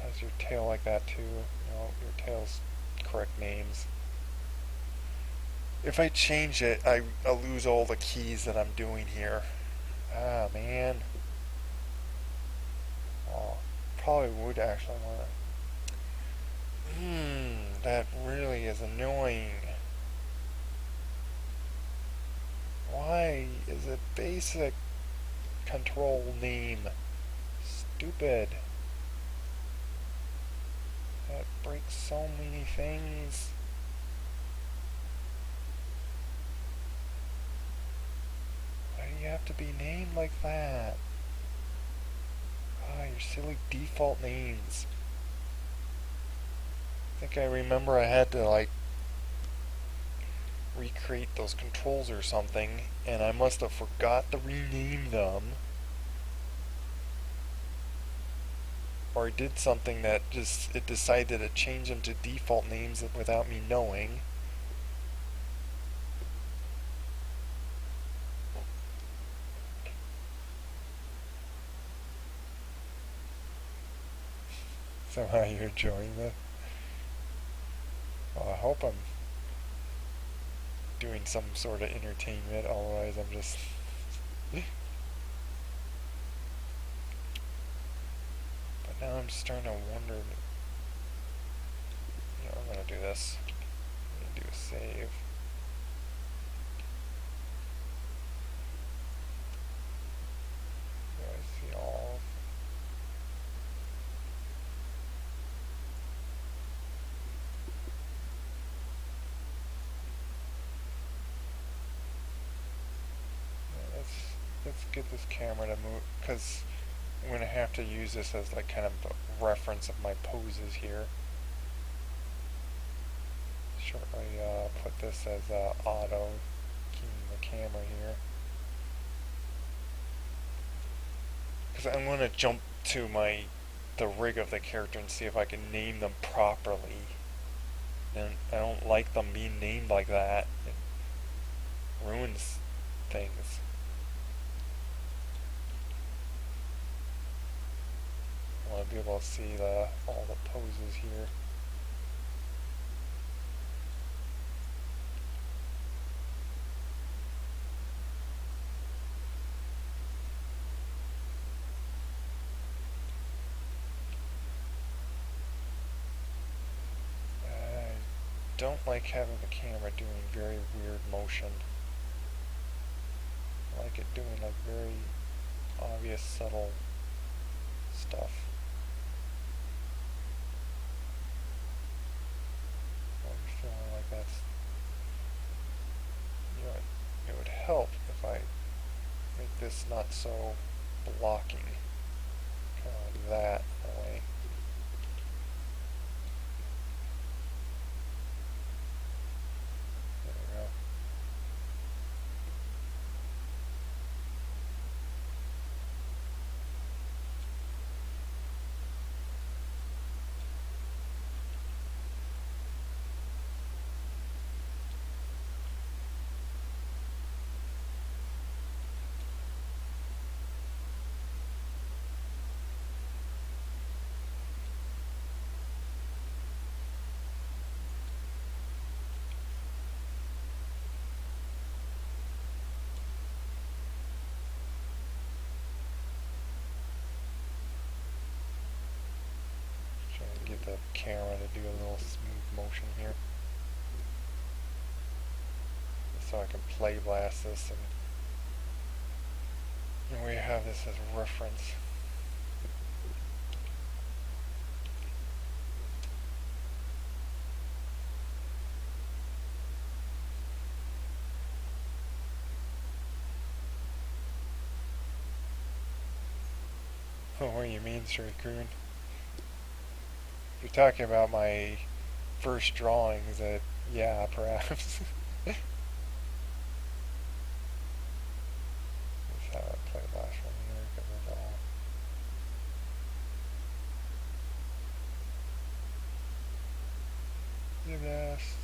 has your tail like that too. You know, your tail's correct names. If I change it, I'll lose all the keys that I'm doing here. Ah, man. Oh, probably would actually want to. That really is annoying. Why is it basic control name? Stupid. That breaks so many things. Why do you have to be named like that? Ah, your silly default names. I think I remember I had to, like, recreate those controls or something, and I must have forgot to rename them. Or I did something that it decided to change them to default names without me knowing. Somehow you're enjoying that. Well, I hope I'm doing some sort of entertainment, otherwise I'm just but now I'm just starting to wonder. You know, I'm gonna do this. I'm gonna do a save. Do I see all? Yeah, let's get this camera to move, because I'm going to have to use this as like kind of a reference of my poses here. Shortly put this as auto, keying the camera here. Because I'm going to jump to the rig of the character and see if I can name them properly. And I don't like them being named like that. It ruins things. I want to be able to see all the poses here. I don't like having the camera doing very weird motion. I like it doing like very obvious, subtle stuff. I'm feeling like that's, it would help if I make this not so blocking, kind of like that in a way. There we go. Get the camera to do a little smooth motion here, so I can play blast this, and we have this as a reference. Oh, what do you mean, Sir Coon? You're talking about my first drawings that, yeah, perhaps. Let's have a play blast from here, because it's all... Blast.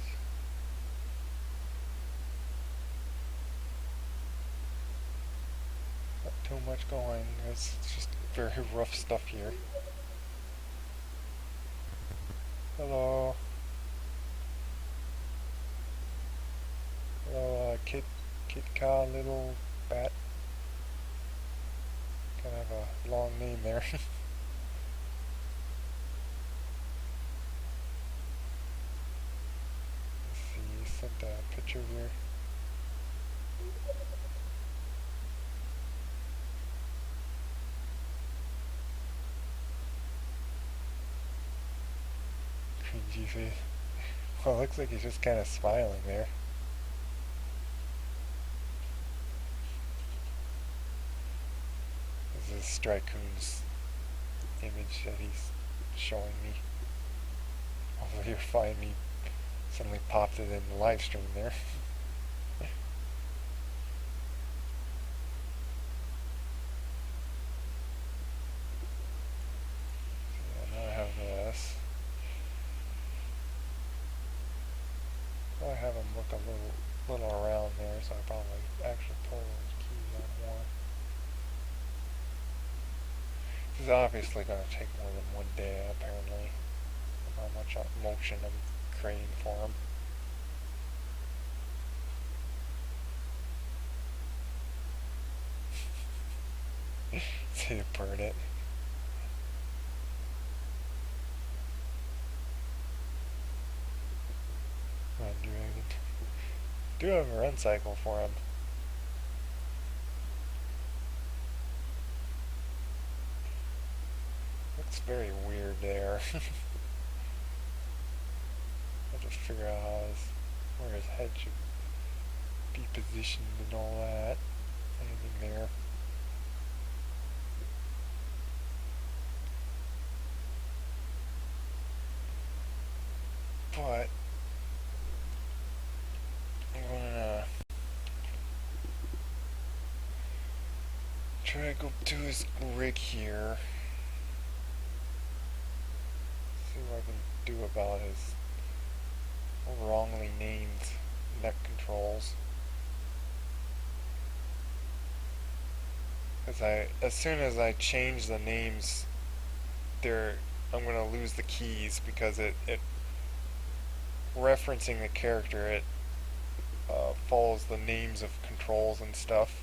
Not too much going, it's just very rough stuff here. Hello. Hello, Kit Kat, little bat. Kind of a long name there. Let's see, sent a picture here. Cringy face. Well, it looks like he's just kind of smiling there. This is Strikecoon's image that he's showing me. Hopefully you'll find me. Suddenly popped it in the live stream there. So now I have this. I have him look a little around there, so I probably actually pull those keys out more. This is obviously going to take more than one day, apparently. How much motion I'm creating for him. See it burn it. Do have a run cycle for him. Looks very weird there. I'll just figure out where his head should be positioned and all that. Anything there. try to go to his rig here. See what I can do about his wrongly named neck controls. Because as soon as I change the names, I'm going to lose the keys because it referencing the character, it follows the names of controls and stuff.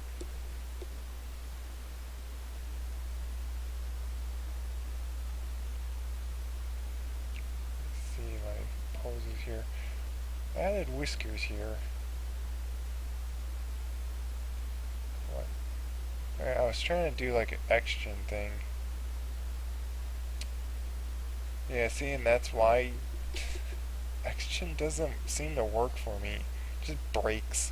Let's see my poses here. I added whiskers here. What? Alright, I was trying to do like an X-gen thing. Yeah, see, and that's why X-gen doesn't seem to work for me. It just breaks.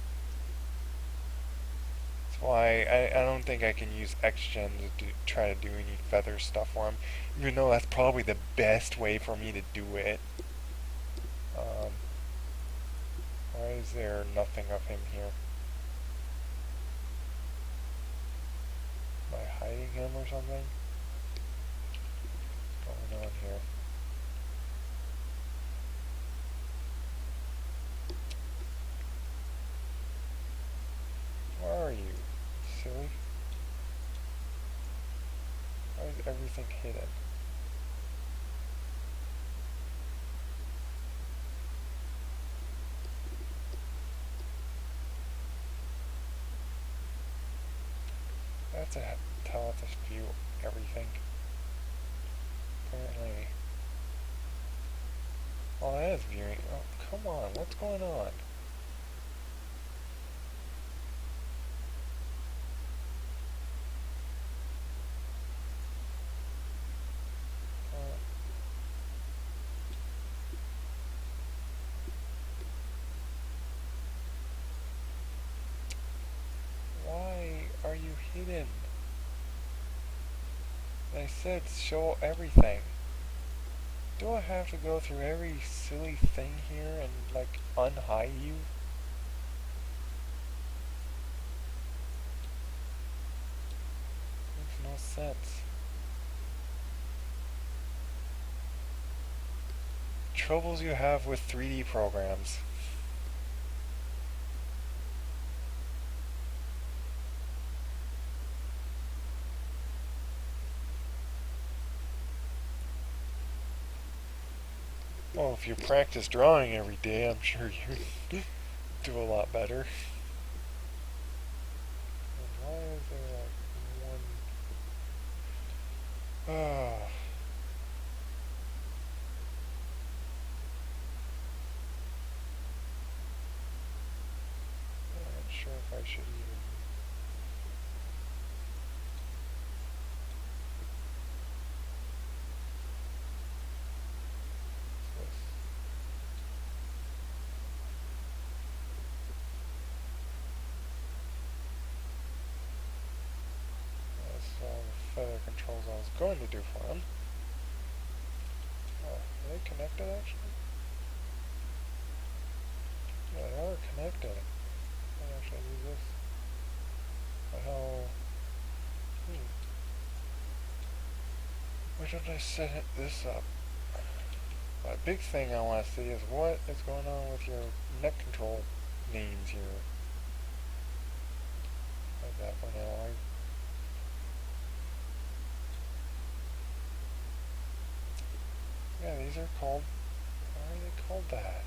That's why I don't think I can use X-gen to try to do any feather stuff for him, even though that's probably the best way for me to do it. Why is there nothing of him here? Am I hiding him or something? What's going on here? Where are you, silly? Why is everything hidden? That's a tell it to view everything. Apparently. Oh, that is viewing. Oh, come on. What's going on? Why are you hidden? I said show everything. Do I have to go through every silly thing here and like unhide you? Makes no sense. Troubles you have with 3D programs. Well, if you practice drawing every day, I'm sure you do a lot better. And why is there like one... I'm not sure if I should even... feather controls I was going to do for him. Oh, are they connected actually? Yeah, they are connected. I'll actually do this. But how... Why don't I set this up? A big thing I want to see is what is going on with your neck control names here. Like that for now. Yeah, these are called... Why are they called that?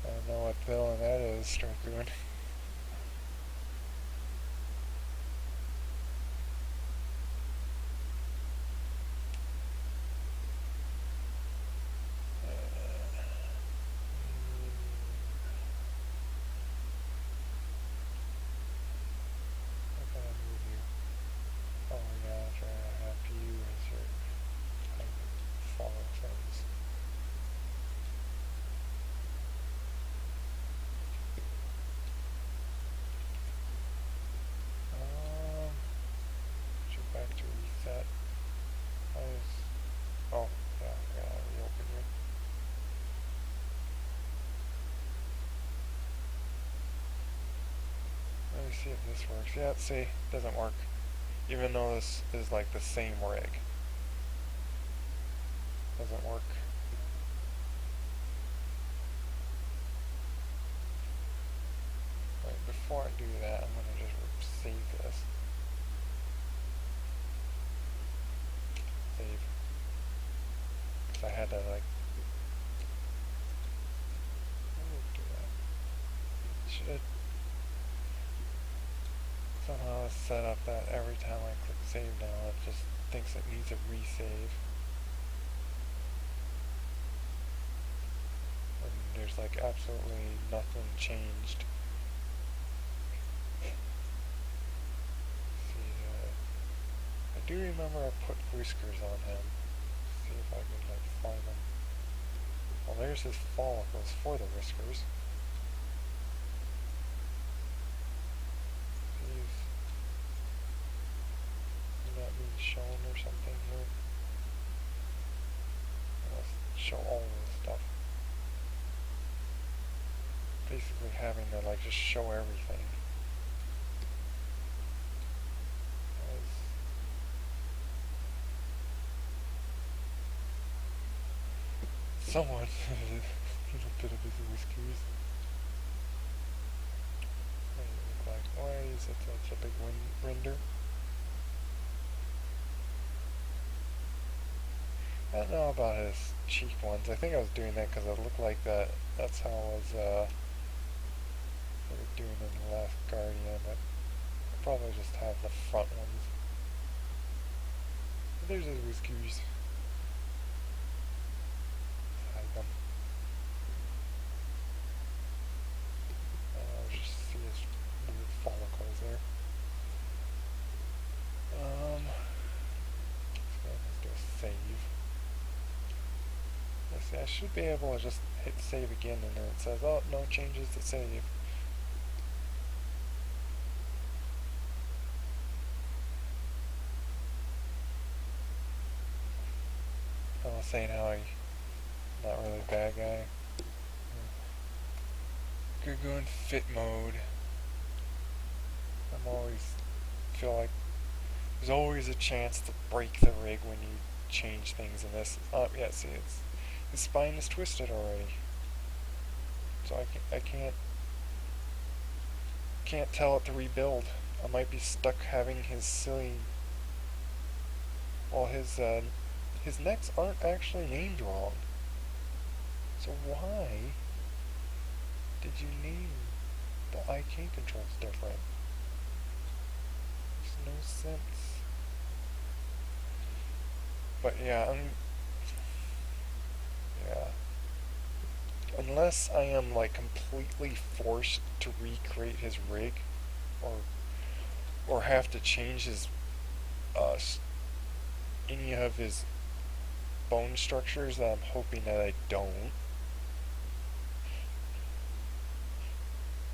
I don't know what villain that is, start doing. see if this works. Yeah, see, doesn't work. Even though this is like the same rig. Doesn't work. Right, before I do that, I'm gonna just save this. Save. Because I had to like do that. Should have somehow set up that every time I click save now, it just thinks it needs a resave. And there's like absolutely nothing changed. I do remember I put whiskers on him. See if I can like find them. Well, there's his follicles for the whiskers. Is that being shown or something here? Let's show all this stuff. Basically having to like just show everything. Somewhat a little bit of his whiskers. What does it look like? Why is it such a big render? I don't know about his cheek ones. I think I was doing that because it looked like that's how I was doing in the last Guardian, but I'll probably just have the front ones. But there's his whiskers. Hide them. I'll just see his weird follicles there. So let's do a save. Let's see, I should be able to just hit save again and then it says, oh, no changes to save. I was saying how I'm not really a bad guy. Could go in fit mode. I'm always feel like there's always a chance to break the rig when you change things in this. Oh yeah, see, his spine is twisted already. So I can't tell it to rebuild. I might be stuck having his silly. Well, his necks aren't actually named wrong. So why did you name the IK controls different? Makes no sense. But yeah, unless I am like completely forced to recreate his rig, or have to change his any of his bone structures, that I'm hoping that I don't.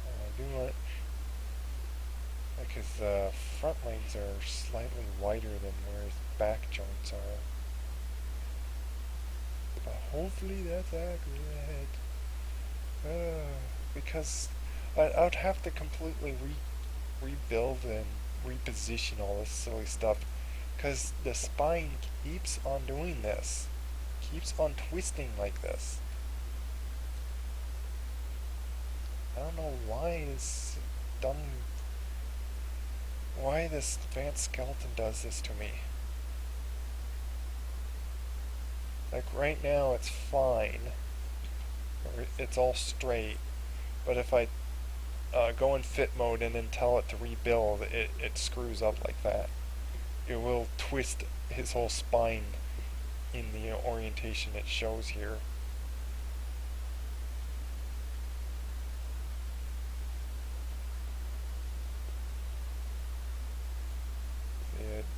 I do want, like his front legs are slightly wider than where his back joints are. But hopefully that's accurate. Because I would have to completely rebuild and reposition all this silly stuff. Because the spine keeps on doing this. Keeps on twisting like this. I don't know why this advanced skeleton does this to me. Like right now it's fine. It's all straight. But if I go in fit mode and then tell it to rebuild, it screws up like that. It will twist his whole spine in the orientation it shows here.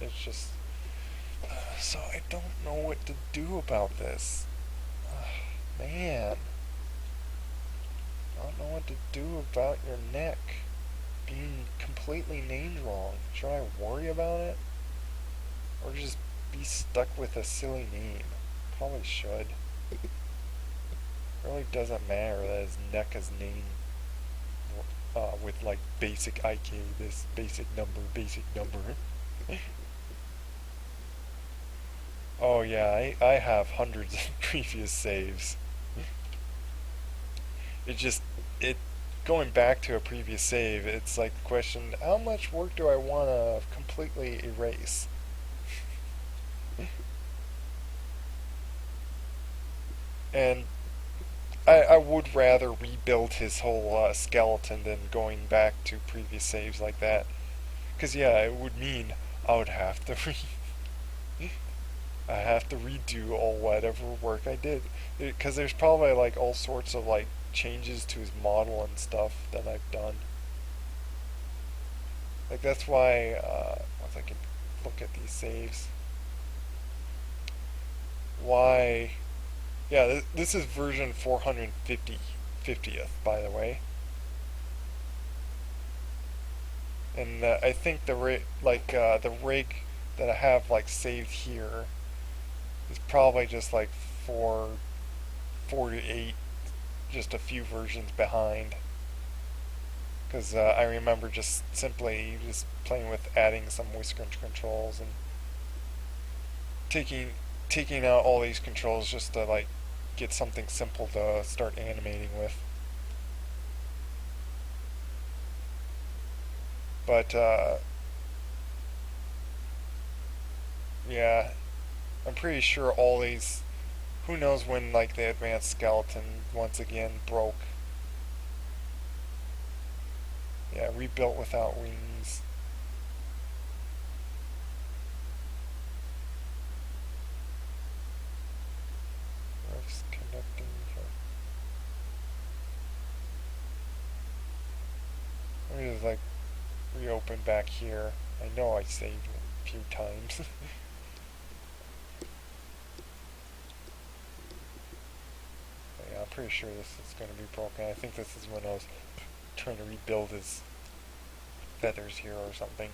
It's just so I don't know what to do about this. Man, I don't know what to do about your neck being completely named wrong. Should I worry about it? Or just be stuck with a silly name? Probably should. It really doesn't matter that his neck is named with like basic IK, this basic number. Oh yeah, I have hundreds of previous saves. It just, it, going back to a previous save, it's like the question, how much work do I want to completely erase? And I would rather rebuild his whole skeleton than going back to previous saves like that. Because yeah, it would mean I would have to I have to redo all whatever work I did. Because there's probably like all sorts of like changes to his model and stuff that I've done. Like that's why once I can look at these saves, why? Yeah, this is version 450th, by the way. And I think the the rig that I have like saved here is probably just like four to eight, just a few versions behind. Because I remember just simply just playing with adding some whisker controls and taking taking out all these controls just to like get something simple to start animating with. But yeah, I'm pretty sure all these. Who knows when like the advanced skeleton once again broke? Yeah, rebuilt without wings. Roofs connecting. Let me just like reopen back here. I know I saved a few times. Yeah, I'm pretty sure this is going to be broken. I think this is when I was trying to rebuild his feathers here or something.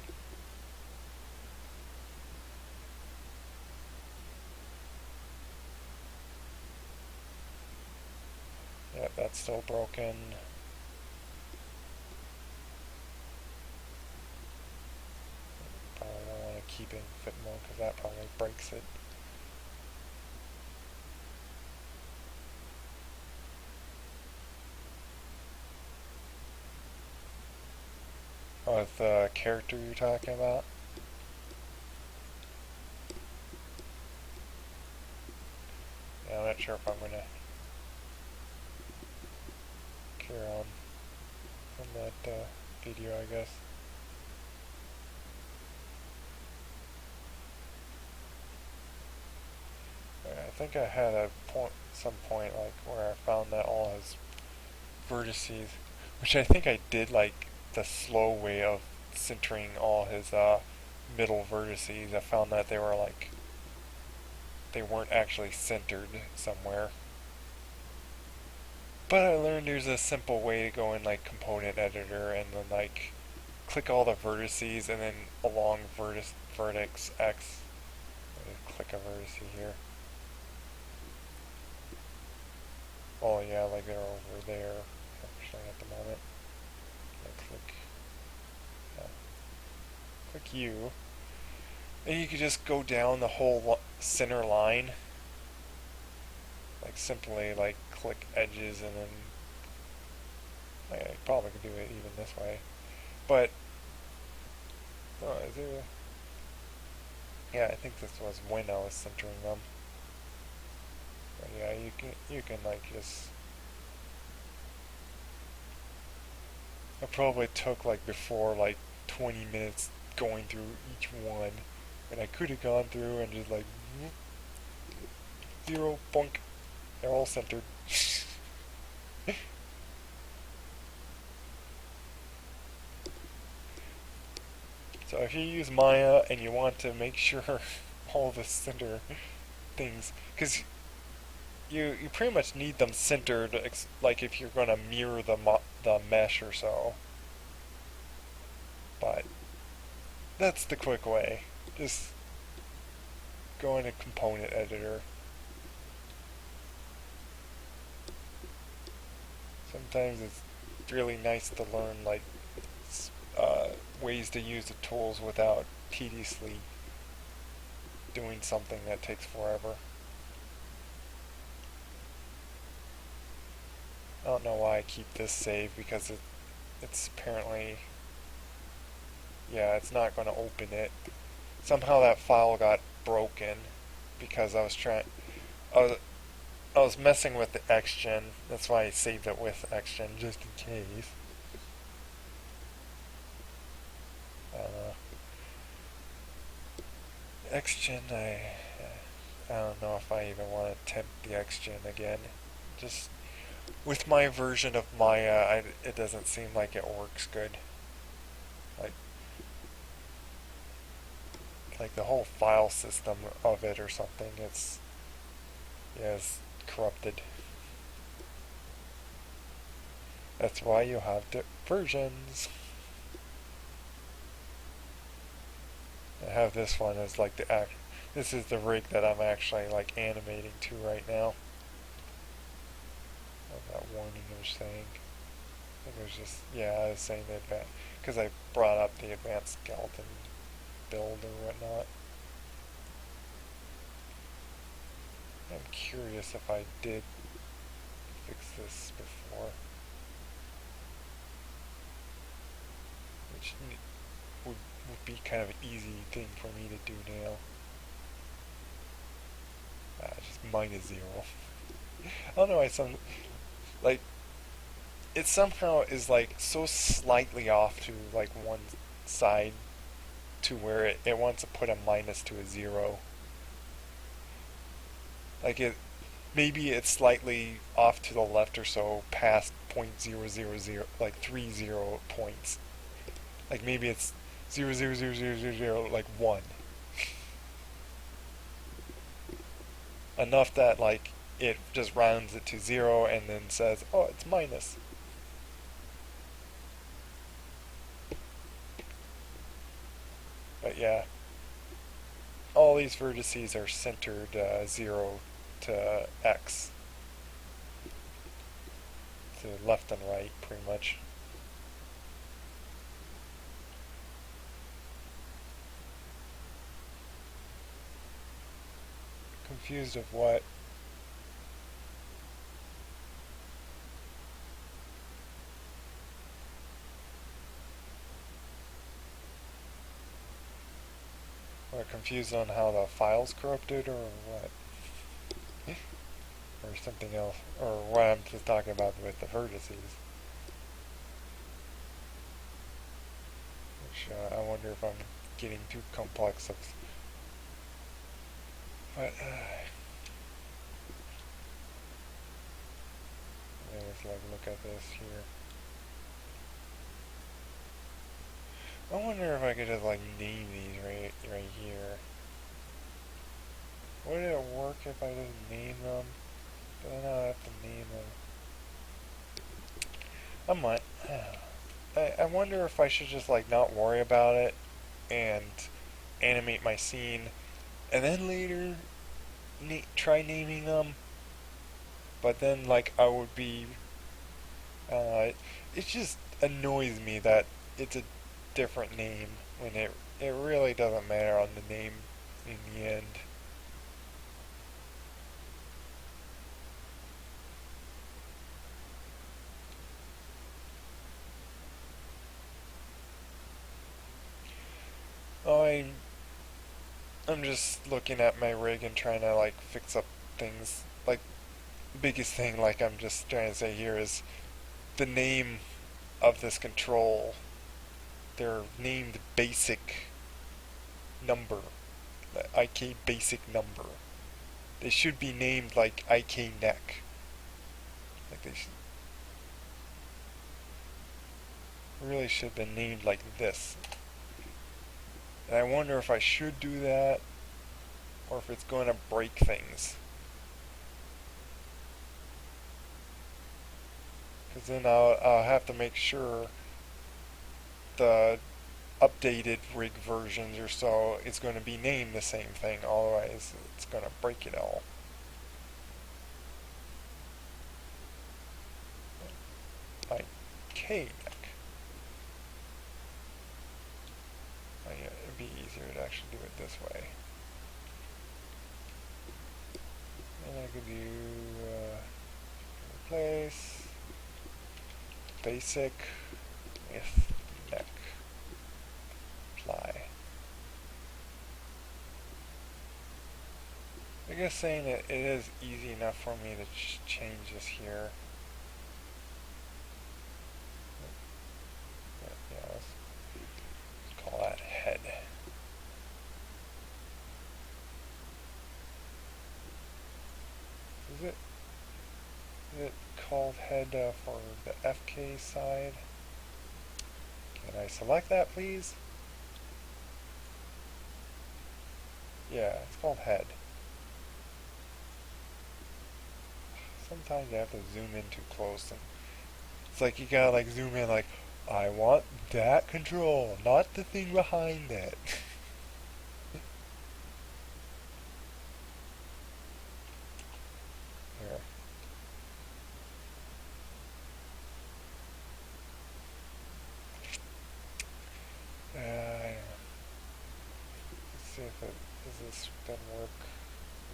Yeah, that's still broken. Probably don't want to keep it in fit mode because that probably breaks it. Oh, the character you're talking about? Yeah, I'm not sure if I'm going to carry on from that video, I guess. I think I had a point, some point like where I found that all his vertices, which I think I did like the slow way of centering all his middle vertices. I found that they were like, they weren't actually centered somewhere. But I learned there's a simple way to go in like component editor and then like click all the vertices and then along vertex X, click a vertex here. Oh yeah, like they're over there actually at the moment. Click, yeah, click U, and you can just go down the whole center line. Like simply like click edges and then I probably could do it even this way, but oh, is there? Yeah, I think this was when I was centering them. But yeah, you can like just. I probably took like before like 20 minutes going through each one, and I could have gone through and just like zero bunk. They're all centered. So if you use Maya and you want to make sure all the center things, because you pretty much need them centered, like if you're going to mirror the mesh or so. But that's the quick way. Just go into component editor. Sometimes it's really nice to learn like ways to use the tools without tediously doing something that takes forever. I don't know why I keep this saved because it's apparently, yeah, it's not going to open it. Somehow that file got broken because I was, I was messing with the XGen. That's why I saved it with XGen just in case. XGen, I don't know if I even want to attempt the XGen again. Just with my version of Maya, it doesn't seem like it works good. Like the whole file system of it or something, it's corrupted. That's why you have versions. I have this one as like this is the rig that I'm actually like animating to right now. That warning I was saying. I think it was just, yeah, I was saying the advanced, because I brought up the advanced skeleton build or whatnot. I'm curious if I did fix this before. Which would be kind of an easy thing for me to do now. Just -0. I don't know why like, it somehow is like so slightly off to like one side to where it wants to put a minus to a 0. Like maybe it's slightly off to the left or so past 0.000, like 30 points. Like maybe it's 0.00000, like 1. Enough that like it just rounds it to 0 and then says, oh, it's minus. But yeah, all these vertices are centered 0 to X. To left and right, pretty much. Confused of what? Or confused on how the file's corrupted, or what? Or something else, or what I'm just talking about with the vertices. Which I wonder if I'm getting too complex. But let's like look at this here. I wonder if I could just like name these right here. Would it work if I just name them? But then I'll have to name them. I might. I wonder if I should just like not worry about it and animate my scene, and then later try naming them. But then like I would be. It just annoys me that it's a different name when it really doesn't matter on the name in the end. Oh, I'm just looking at my rig and trying to like fix up things. Like the biggest thing, like I'm just trying to say here, is the name of this control. They're named basic number, the IK basic number. They should be named like IK neck. Like they really should have been named like this. And I wonder if I should do that, or if it's going to break things. Because then I'll have to make sure the updated rig versions or so is going to be named the same thing, otherwise it's going to break it all. IK hey neck. Oh, yeah, it'd be easier to actually do it this way. And I could do replace basic with neck. Apply. I guess saying it is easy enough for me to change this here. Yeah, let's call that head. Is it called head for the FK side? Can I select that, please? Yeah, it's called head. Sometimes you have to zoom in too close, and it's like you gotta like zoom in like, I want that control, not the thing behind it. Here. Let's see if does this then work.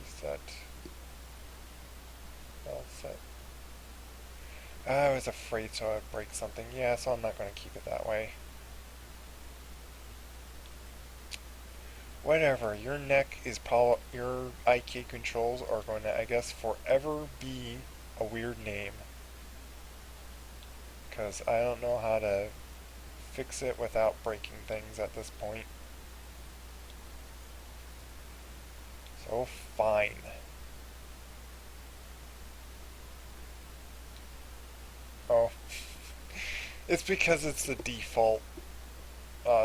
Reset. All set. I was afraid so I'd break something. Yeah, so I'm not going to keep it that way. Whatever, your neck is probably, your IK controls are going to, I guess, forever be a weird name. Because I don't know how to fix it without breaking things at this point. So fine. Oh. It's because it's the default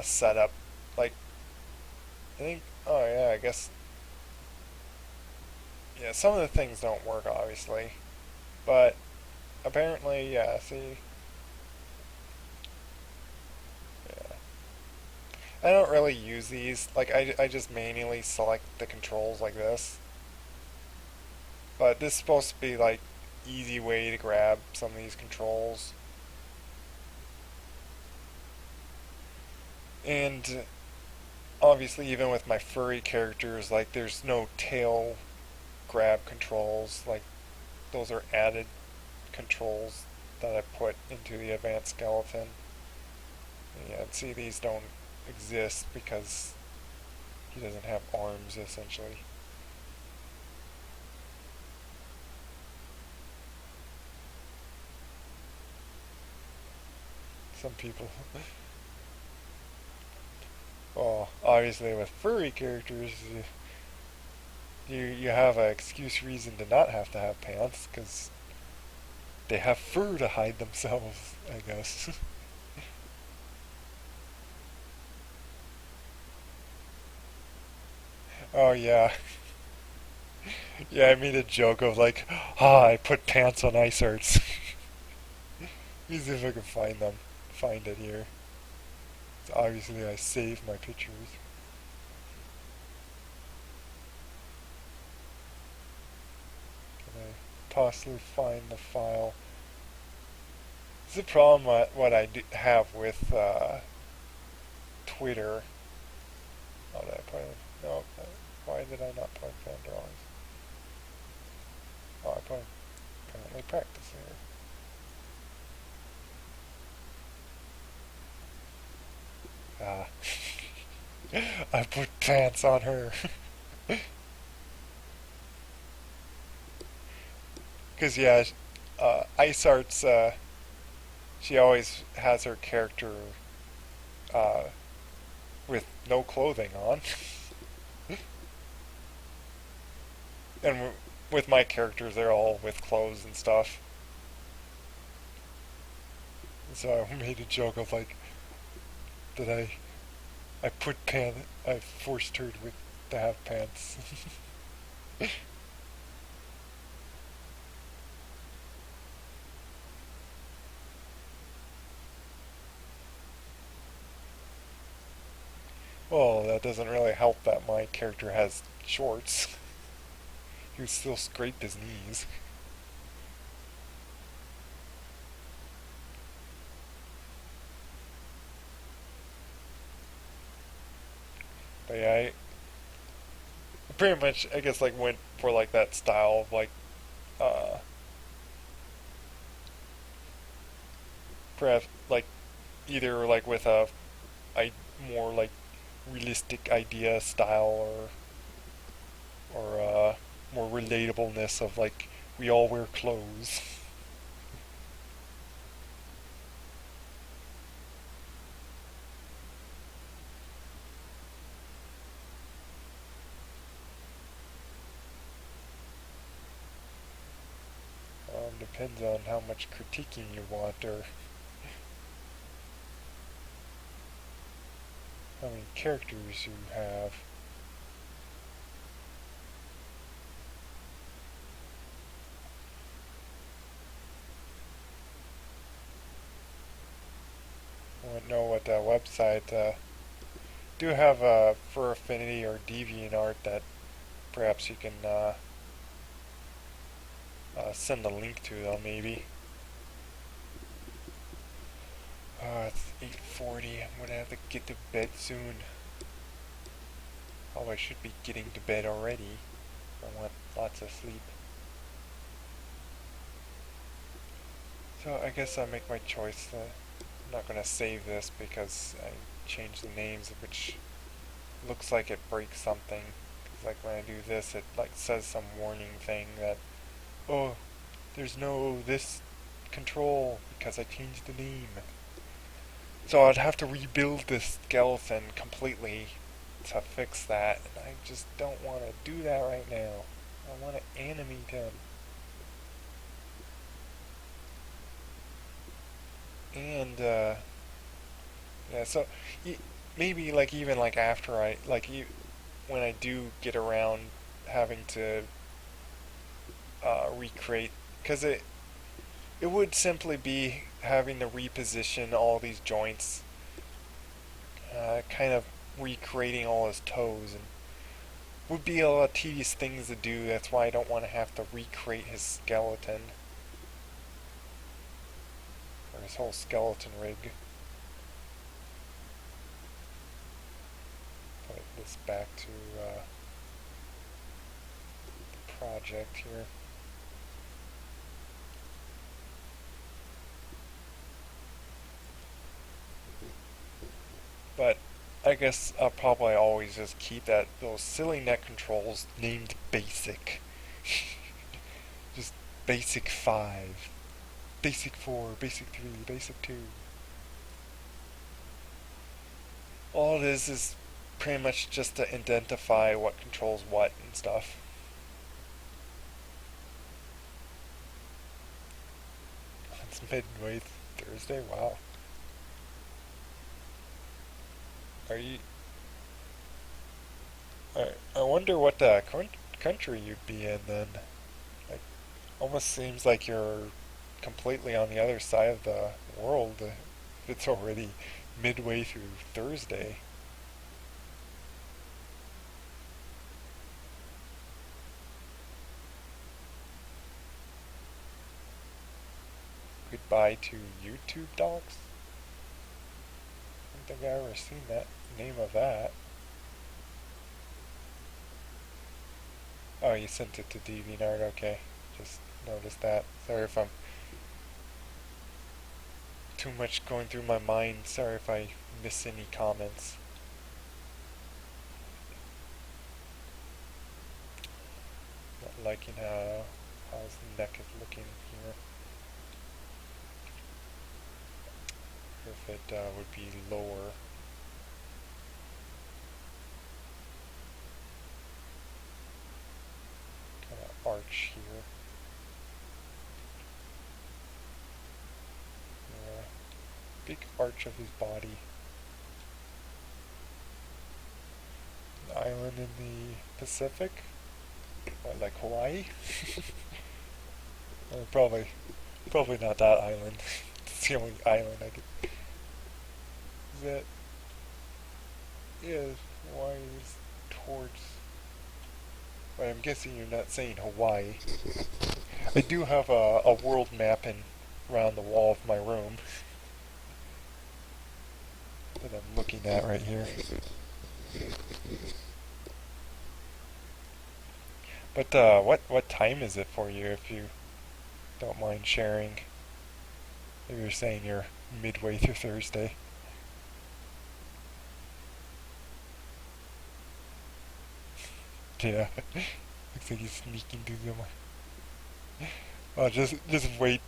setup. Like, I think, oh yeah, I guess, yeah, some of the things don't work, obviously. But, apparently, yeah, see, yeah. I don't really use these. Like, I just manually select the controls like this. But this is supposed to be, like, easy way to grab some of these controls. And obviously, even with my furry characters, like, there's no tail grab controls. Like, those are added controls that I put into the advanced skeleton. Yeah, see, these don't exist because he doesn't have arms, essentially. Some people. Well, obviously with furry characters, you have an excuse reason to not have to have pants, because they have fur to hide themselves, I guess. Oh yeah. Yeah, I made a joke of like, I put pants on ice arts. Let me see if I can find it here. So obviously I saved my pictures. Can I possibly find the file? This is the problem what I have with Twitter. Oh, did I put it? No, why did I not put fan drawings? Oh, I put apparently practice here. Ah. I put pants on her. Because, yeah, Ice Arts, she always has her character uh, with no clothing on. And with my characters, they're all with clothes and stuff. So I made a joke of like, that I forced her to have pants. Well, that doesn't really help that my character has shorts. He would still scrape his knees. But yeah, I pretty much, I guess, like went for like that style of like, uh, perhaps like either like with a more like realistic idea style or more relatableness of like we all wear clothes. Depends on how much critiquing you want or how many characters you have. I don't know what website do have for Affinity or DeviantArt that perhaps you can send a link to them maybe. It's 8:40. I'm gonna have to get to bed soon. Oh, I should be getting to bed already. I want lots of sleep. So I guess I'll make my choice. I'm not gonna save this because I changed the names, which looks like it breaks something. It's like when I do this, it like says some warning thing that, oh, there's no this control because I changed the name. So I'd have to rebuild this skeleton completely to fix that, and I just don't want to do that right now. I want to animate him. And yeah, so maybe like even like after I like when I do get around having to recreate, because it would simply be having to reposition all these joints, kind of recreating all his toes, and would be a lot of tedious things to do. That's why I don't want to have to recreate his skeleton or his whole skeleton rig. Put this back to the project here. But I guess I'll probably always just keep those silly net controls named basic. Just basic 5, basic 4, basic 3, basic 2. All it is pretty much just to identify what controls what and stuff. It's midway Thursday, wow. Are you... I wonder what country you'd be in then. Like, almost seems like you're completely on the other side of the world if it's already midway through Thursday. Goodbye to YouTube docs? I don't think I've ever seen that name of that. Oh, you sent it to DeviantArt, okay. Just noticed that. Sorry if I'm too much going through my mind. Sorry if I miss any comments. Not liking how his neck is looking here. If it would be lower. Kind of arch here. Yeah. Big arch of his body. An island in the Pacific? What, like Hawaii? Probably not that island. It's the only island I could... Is that... Yeah, Hawaii is towards... But I'm guessing you're not saying Hawaii. I do have a world map around the wall of my room that I'm looking at right here. But what time is it for you, if you don't mind sharing? If you're saying you're midway through Thursday. Yeah, looks like he's sneaking through somewhere. Just wait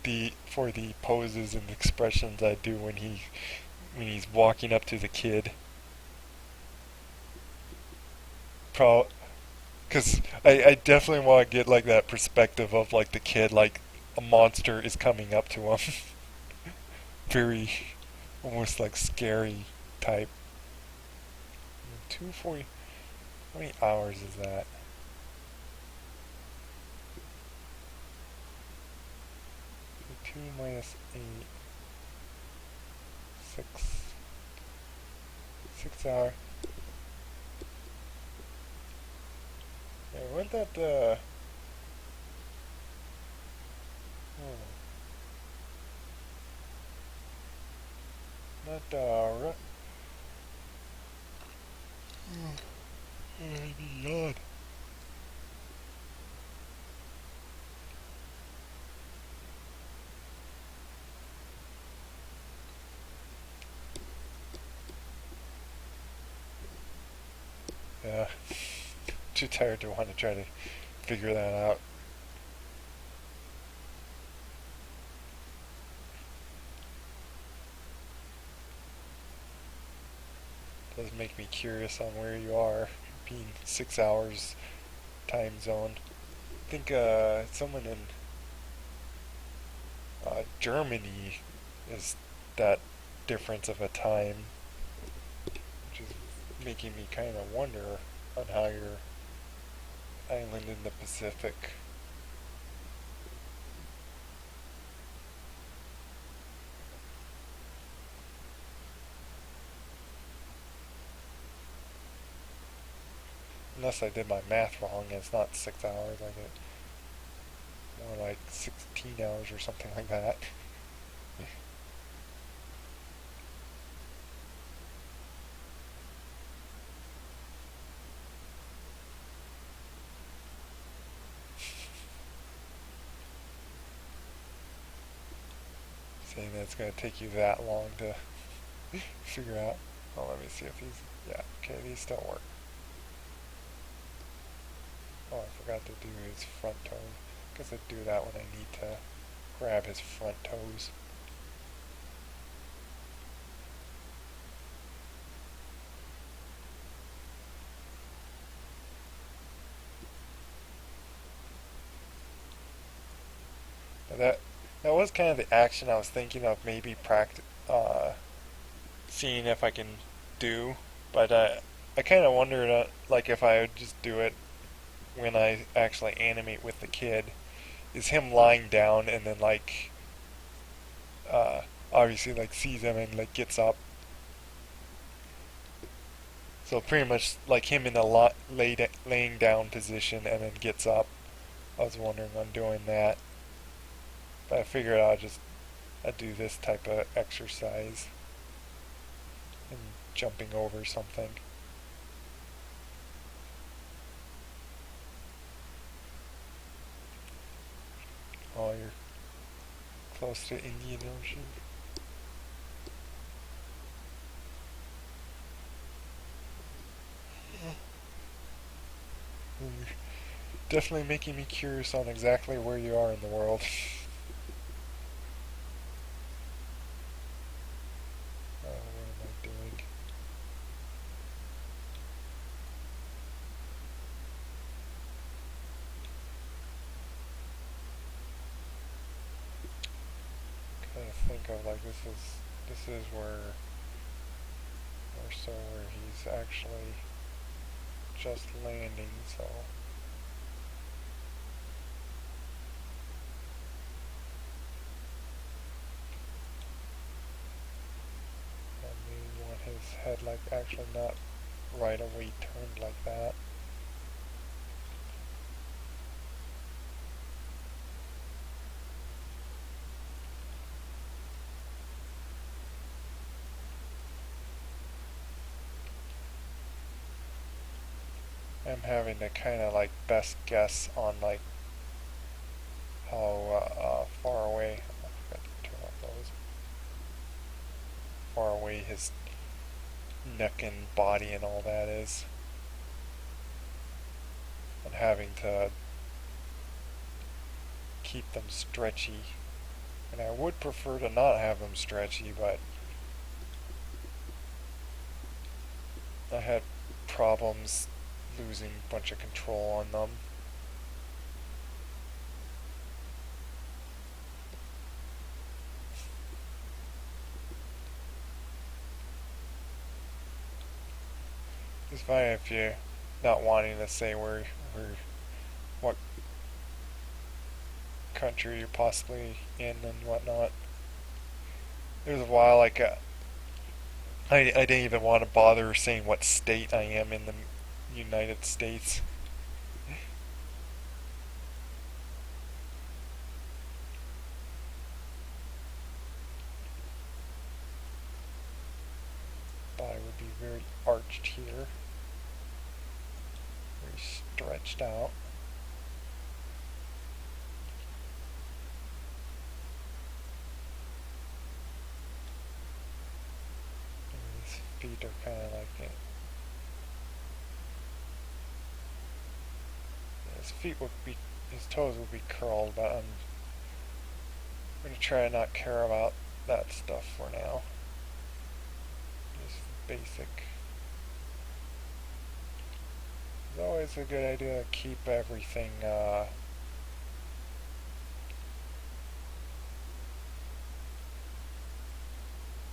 for the poses and expressions I do when he's walking up to the kid. Pro, because I definitely want to get like that perspective of like the kid, like a monster is coming up to him. Very, almost like scary type. 240. How many hours is that? 2 minus 8. 6. 6 hour. Yeah, wasn't that not oh my god. Yeah, too tired to want to try to figure that out. Does make me curious on where you are, being 6 hours time zone. I think someone in Germany is that difference of a time, which is making me kind of wonder on how your island in the Pacific. Unless I did my math wrong, it's not 6 hours. I get more like 16 hours or something like that. Saying that it's going to take you that long to figure out. Oh, let me see if these. Yeah, okay, these still work. Oh, I forgot to do his front toes. Guess I do that when I need to grab his front toes. Now that was kind of the action I was thinking of, maybe seeing if I can do, but I kind of wondered like if I would just do it when I actually animate with the kid. Is him lying down and then like uh, obviously like sees him and like gets up. So pretty much like him in a laying down position and then gets up. I was wondering on doing that, but I figured I'd do this type of exercise and jumping over something. Oh, you're close to Indian Ocean. You're definitely making me curious on exactly where you are in the world. What am I doing? Kind of think of like this is where where he's actually just landing. So I may want his head like actually not right away turned like that. I'm having to kind of like best guess on like how far away, I forgot to turn off those, far away his neck and body and all that is. And having to keep them stretchy. And I would prefer to not have them stretchy, but I had problems losing a bunch of control on them. It's fine if you're not wanting to say what country you're possibly in and whatnot. There was a while like I didn't even want to bother saying what state I am in the United States. Body would be very arched here, very stretched out. And his feet are kind of like it. His feet would be, his toes would be curled, but I'm going to try to not care about that stuff for now. Just basic. It's always a good idea to keep everything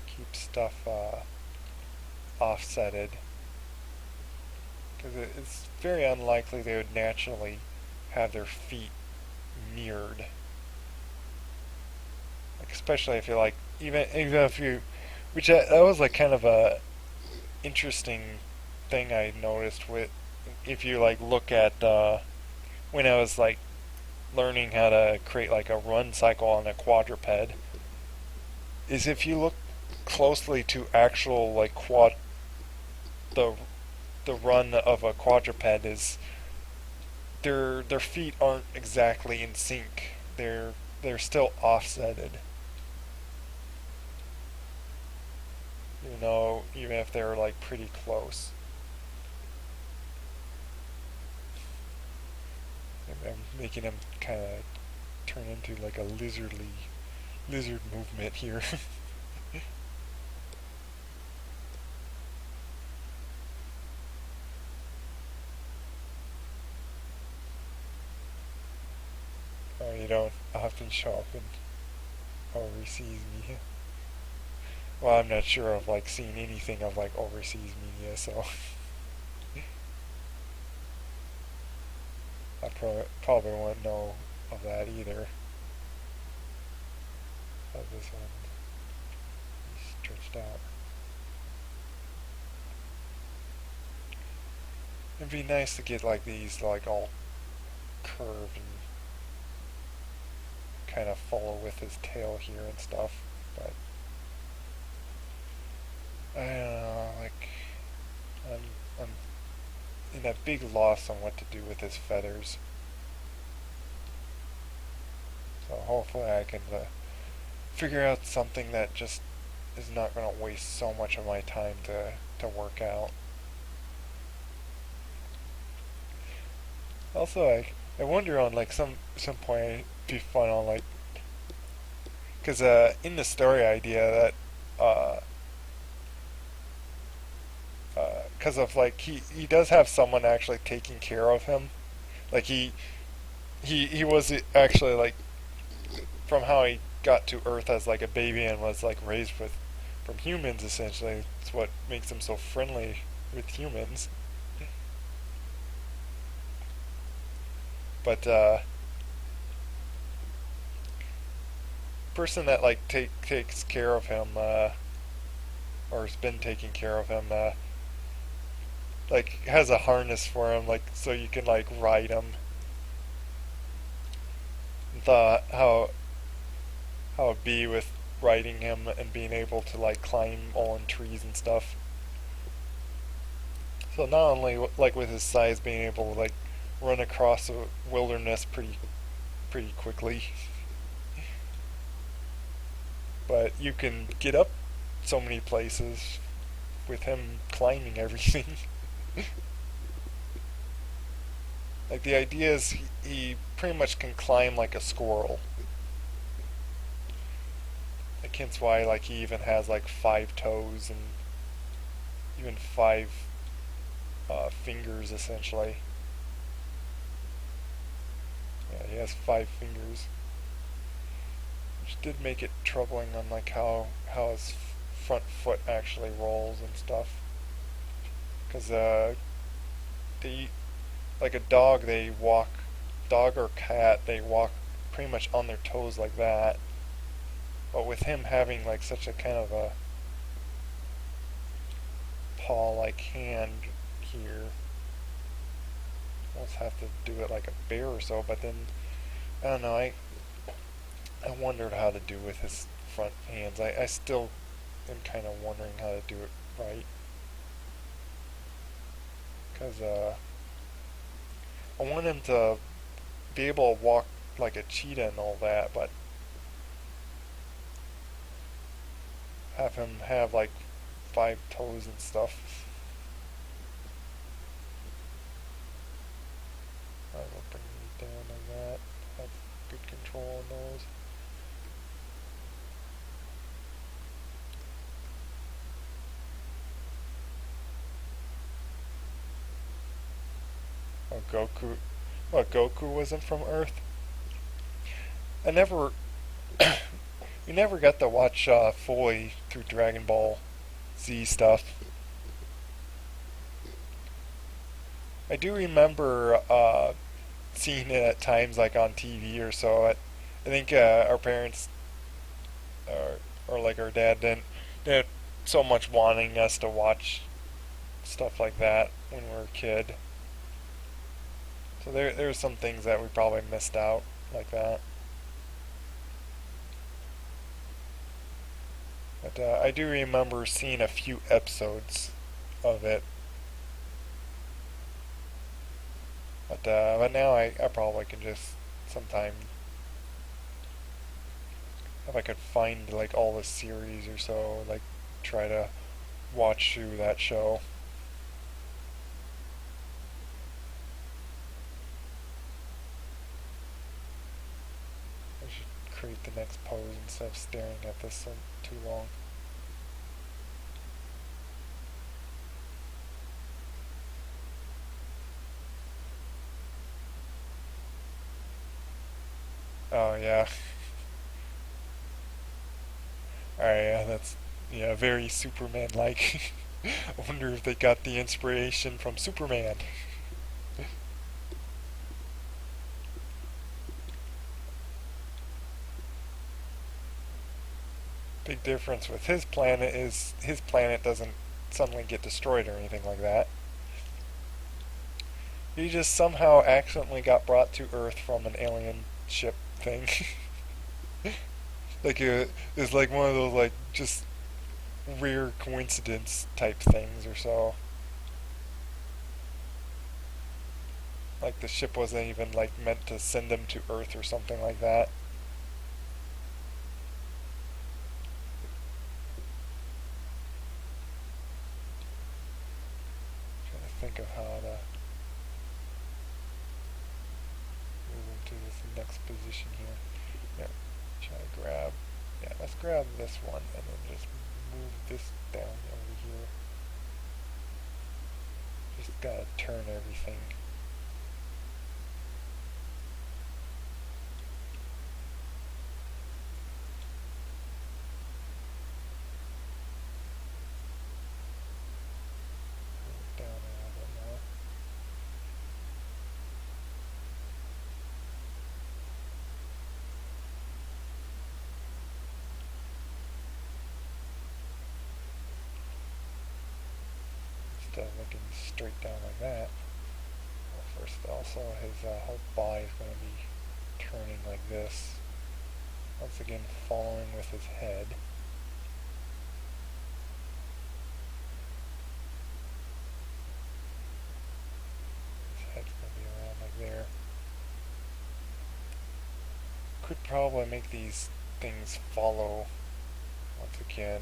keep stuff offsetted, because it's very unlikely they would naturally have their feet mirrored. Like, especially if you're like even if you, which that was like kind of a interesting thing I noticed with, if you like look at when I was like learning how to create like a run cycle on a quadruped, is if you look closely to actual like the run of a quadruped, is their feet aren't exactly in sync. They're still offsetted. You know, even if they're like pretty close. I'm making them kind of turn into like a lizard movement here. Oh, you don't often show up in overseas media. Well, I'm not sure of like seeing anything of like overseas media, so I probably won't know of that either. Of this one stretched out. It'd be nice to get like these like all curved and kind of follow with his tail here and stuff, but I don't know, like I'm in a big loss on what to do with his feathers. So hopefully I can figure out something that just is not going to waste so much of my time to work out. Also, I wonder on like some point it'd be fun on like, because in the story idea that because of like he does have someone actually taking care of him, like he was actually like, from how he got to Earth as like a baby and was like raised with from humans essentially. It's what makes him so friendly with humans. But person that like takes care of him or has been taking care of him like has a harness for him, like so you can like ride him. And thought how it'd be with riding him and being able to like climb all in trees and stuff. So not only like with his size being able to like run across a wilderness pretty quickly, but you can get up so many places with him climbing everything. Like the idea is he pretty much can climb like a squirrel. Like hence why like he even has like 5 toes and even 5 fingers essentially. Yeah, he has 5 fingers, which did make it troubling on like how his front foot actually rolls and stuff. Because they like a dog, dog or cat, they walk pretty much on their toes like that. But with him having like such a kind of a paw-like hand here, almost have to do it like a bear or so. But then I don't know. I wondered how to do with his front hands. I still am kind of wondering how to do it right. Because I want him to be able to walk like a cheetah and all that, but have him have like 5 toes and stuff. I will bring these down on that. Have good control on those. Oh, Goku. What, Goku wasn't from Earth? I never. We never got to watch fully through Dragon Ball Z stuff. I do remember seeing it at times, like on TV or so. I think our parents, or like our dad, didn't so much wanting us to watch stuff like that when we were a kid. So there's some things that we probably missed out like that. But I do remember seeing a few episodes of it. But now I probably can just sometime, if I could find like all the series or so, like try to watch through that show. I should create the next pose instead of staring at this so too long. Oh yeah. Alright, yeah, that's very Superman like. I wonder if they got the inspiration from Superman. Big difference with his planet is his planet doesn't suddenly get destroyed or anything like that. He just somehow accidentally got brought to Earth from an alien ship thing. Like it's like one of those like just rare coincidence type things or so. Like the ship wasn't even like meant to send him to Earth or something like that. Trying to think of how to move into this next position here. Yeah, try to grab. Yeah, let's grab this one and then just move this down over here. Just gotta turn everything. Down a little bit more. Instead of looking straight down like that. Well, first also his whole body is going to be turning like this. Once again following with his head. Could probably make these things follow once again.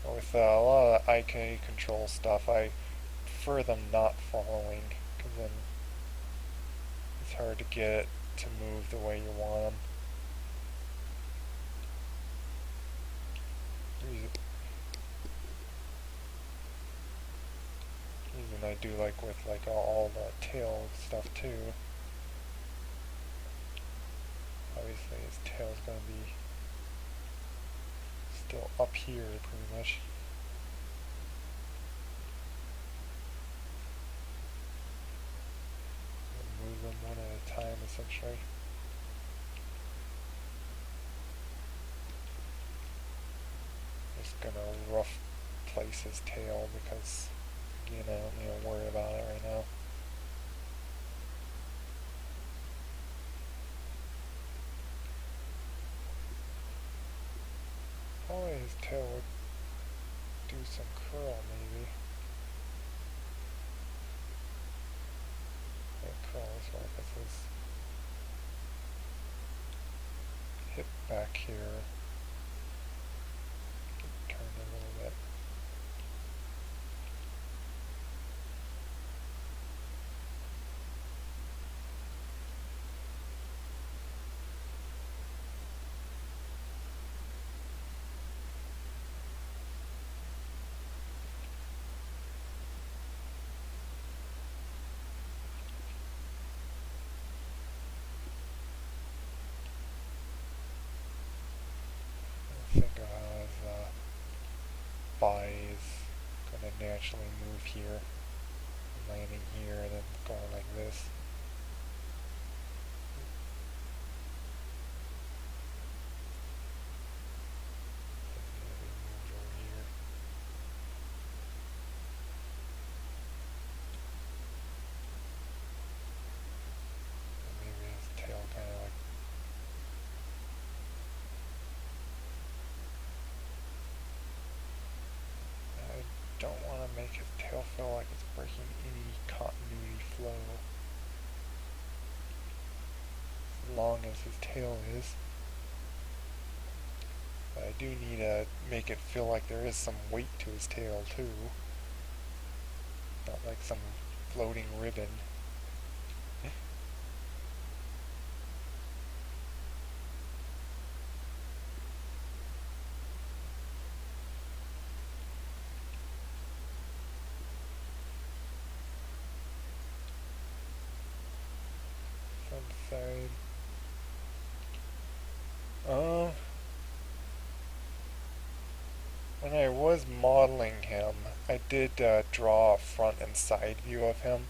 With a lot of IK control stuff, I prefer them not following, because then it's hard to get it to move the way you want them. Reason I do like with like all the tail stuff too. Obviously his tail's gonna be still up here pretty much. Move them one at a time essentially. Just gonna rough place his tail because I don't need to worry about it right now. Probably his tail would do some curl maybe. Curl this way because his hip back here turned a little bit. Think of how his body is going to naturally move here, landing here, and then going like this. Maybe move over here. And maybe his tail kind of like don't want to make his tail feel like it's breaking any continuity flow. As long as his tail is. But I do need to make it feel like there is some weight to his tail too. Not like some floating ribbon. Side. When I was modeling him, I did draw a front and side view of him.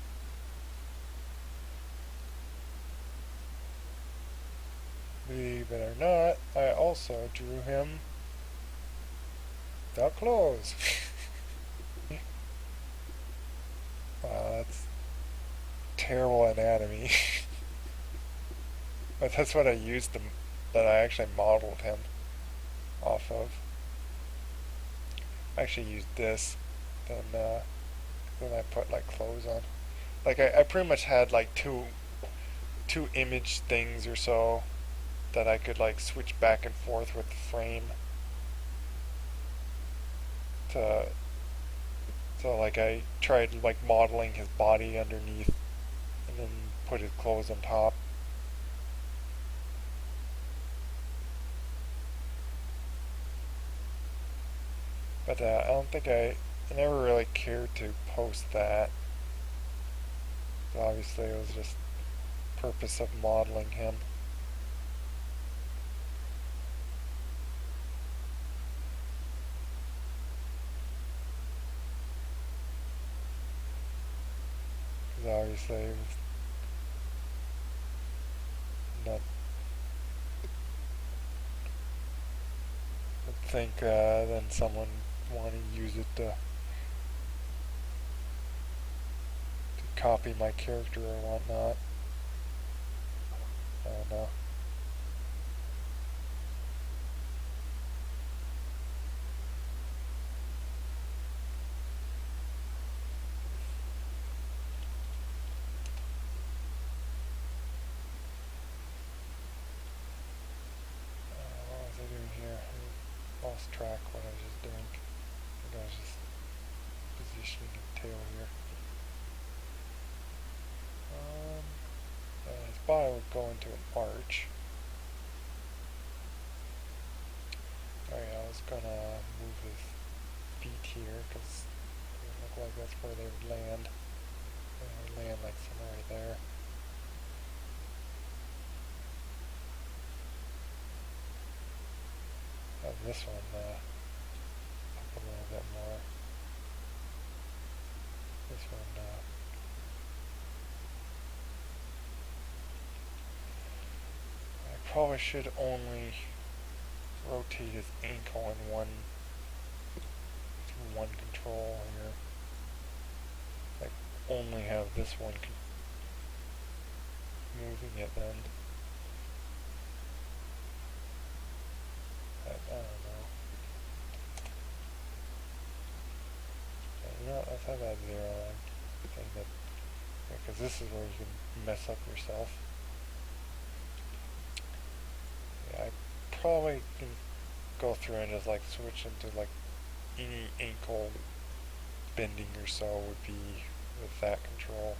Believe it or not, I also drew him without clothes. Wow, that's terrible anatomy. But that's what I used that I actually modeled him off of. I actually used this, then I put like clothes on. Like I pretty much had like two image things or so that I could like switch back and forth with the frame. So like I tried like modeling his body underneath and then put his clothes on top. But I don't think I never really cared to post that. So obviously it was just purpose of modeling him. Because obviously it was not. I think then someone want to use it to copy my character or whatnot. I don't know. lost track what I was just doing. I think I was just positioning the tail here. His body would go into an arch. Alright, I was gonna move his feet here because it looked like that's where they would land. They would land like somewhere right there. Have this one up a little bit more. This one I probably should only rotate his ankle in one control here. Like only have this one moving it then. I don't know. You know, let's have that 0 thing that, because this is where you can mess up yourself. Yeah, I probably can go through and just like switch into like any ankle bending or so would be with that control.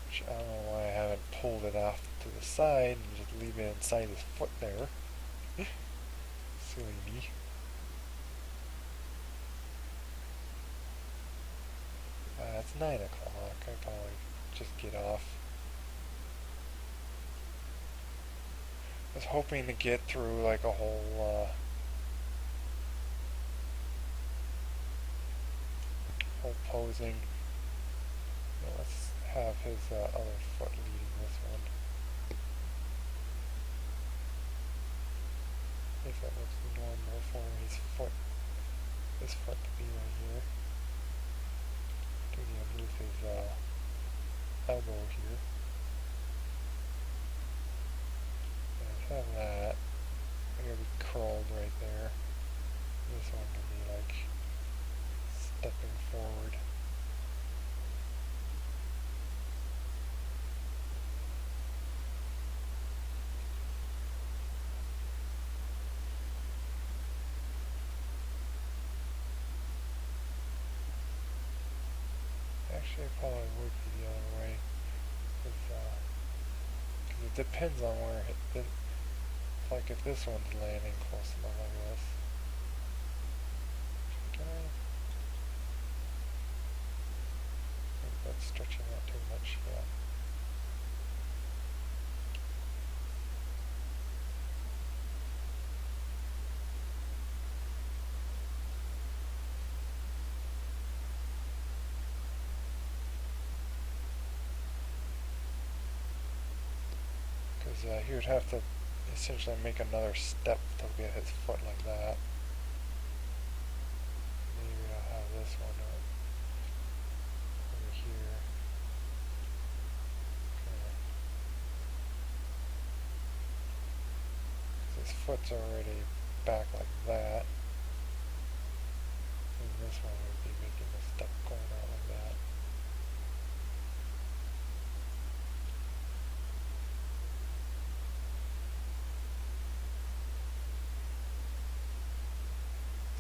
Which I don't know why I haven't pulled it off to the side and just leave it inside his foot there. Silly me. It's 9 o'clock. I probably just get off. I was hoping to get through like a whole posing. Yeah, let's have his other foot leading this one. If that looks normal for his foot, this foot to be right here. Do you move his elbow here? And have that. They're gonna be curled right there. This one can be like stepping forward. Actually, it probably would be the other way, because it depends on where it. Like if this one's landing close enough like this. Can I? I think that's stretching out too much. Yeah. Because he would have to essentially make another step to get his foot like that. Maybe I'll have this one over here. Because his foot's already back like that. And this one would be making a step going out like that.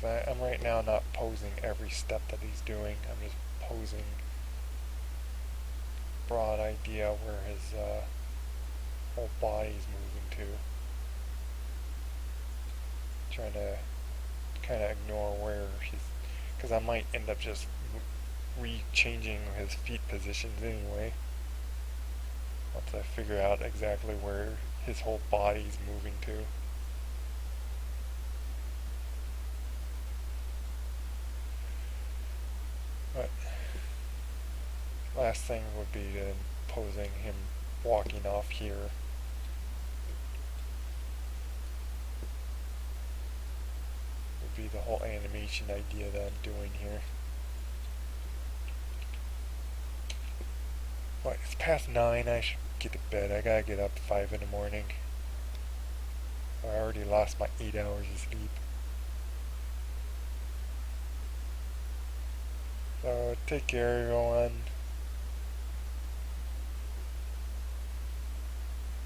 I'm right now not posing every step that he's doing. I'm just posing broad idea where his whole body's moving to. Trying to kind of ignore where he's, because I might end up just re-changing his feet positions anyway. Once I figure out exactly where his whole body's moving to. But last thing would be posing him walking off here. Would be the whole animation idea that I'm doing here. But it's past 9, I should get to bed. I gotta get up at 5 in the morning. I already lost my 8 hours of sleep. So take care everyone.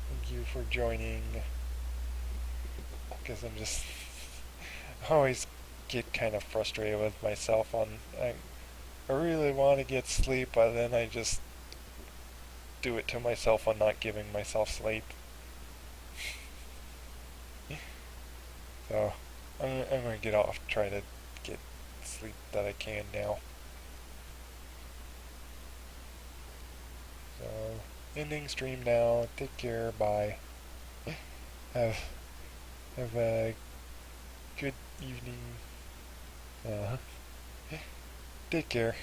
Thank you for joining. Because I'm just always get kind of frustrated with myself on I really want to get sleep, but then I just do it to myself on not giving myself sleep. So I'm gonna get off, try to get sleep that I can now. So ending stream now. Take care. Bye. Have have a good evening. Take care.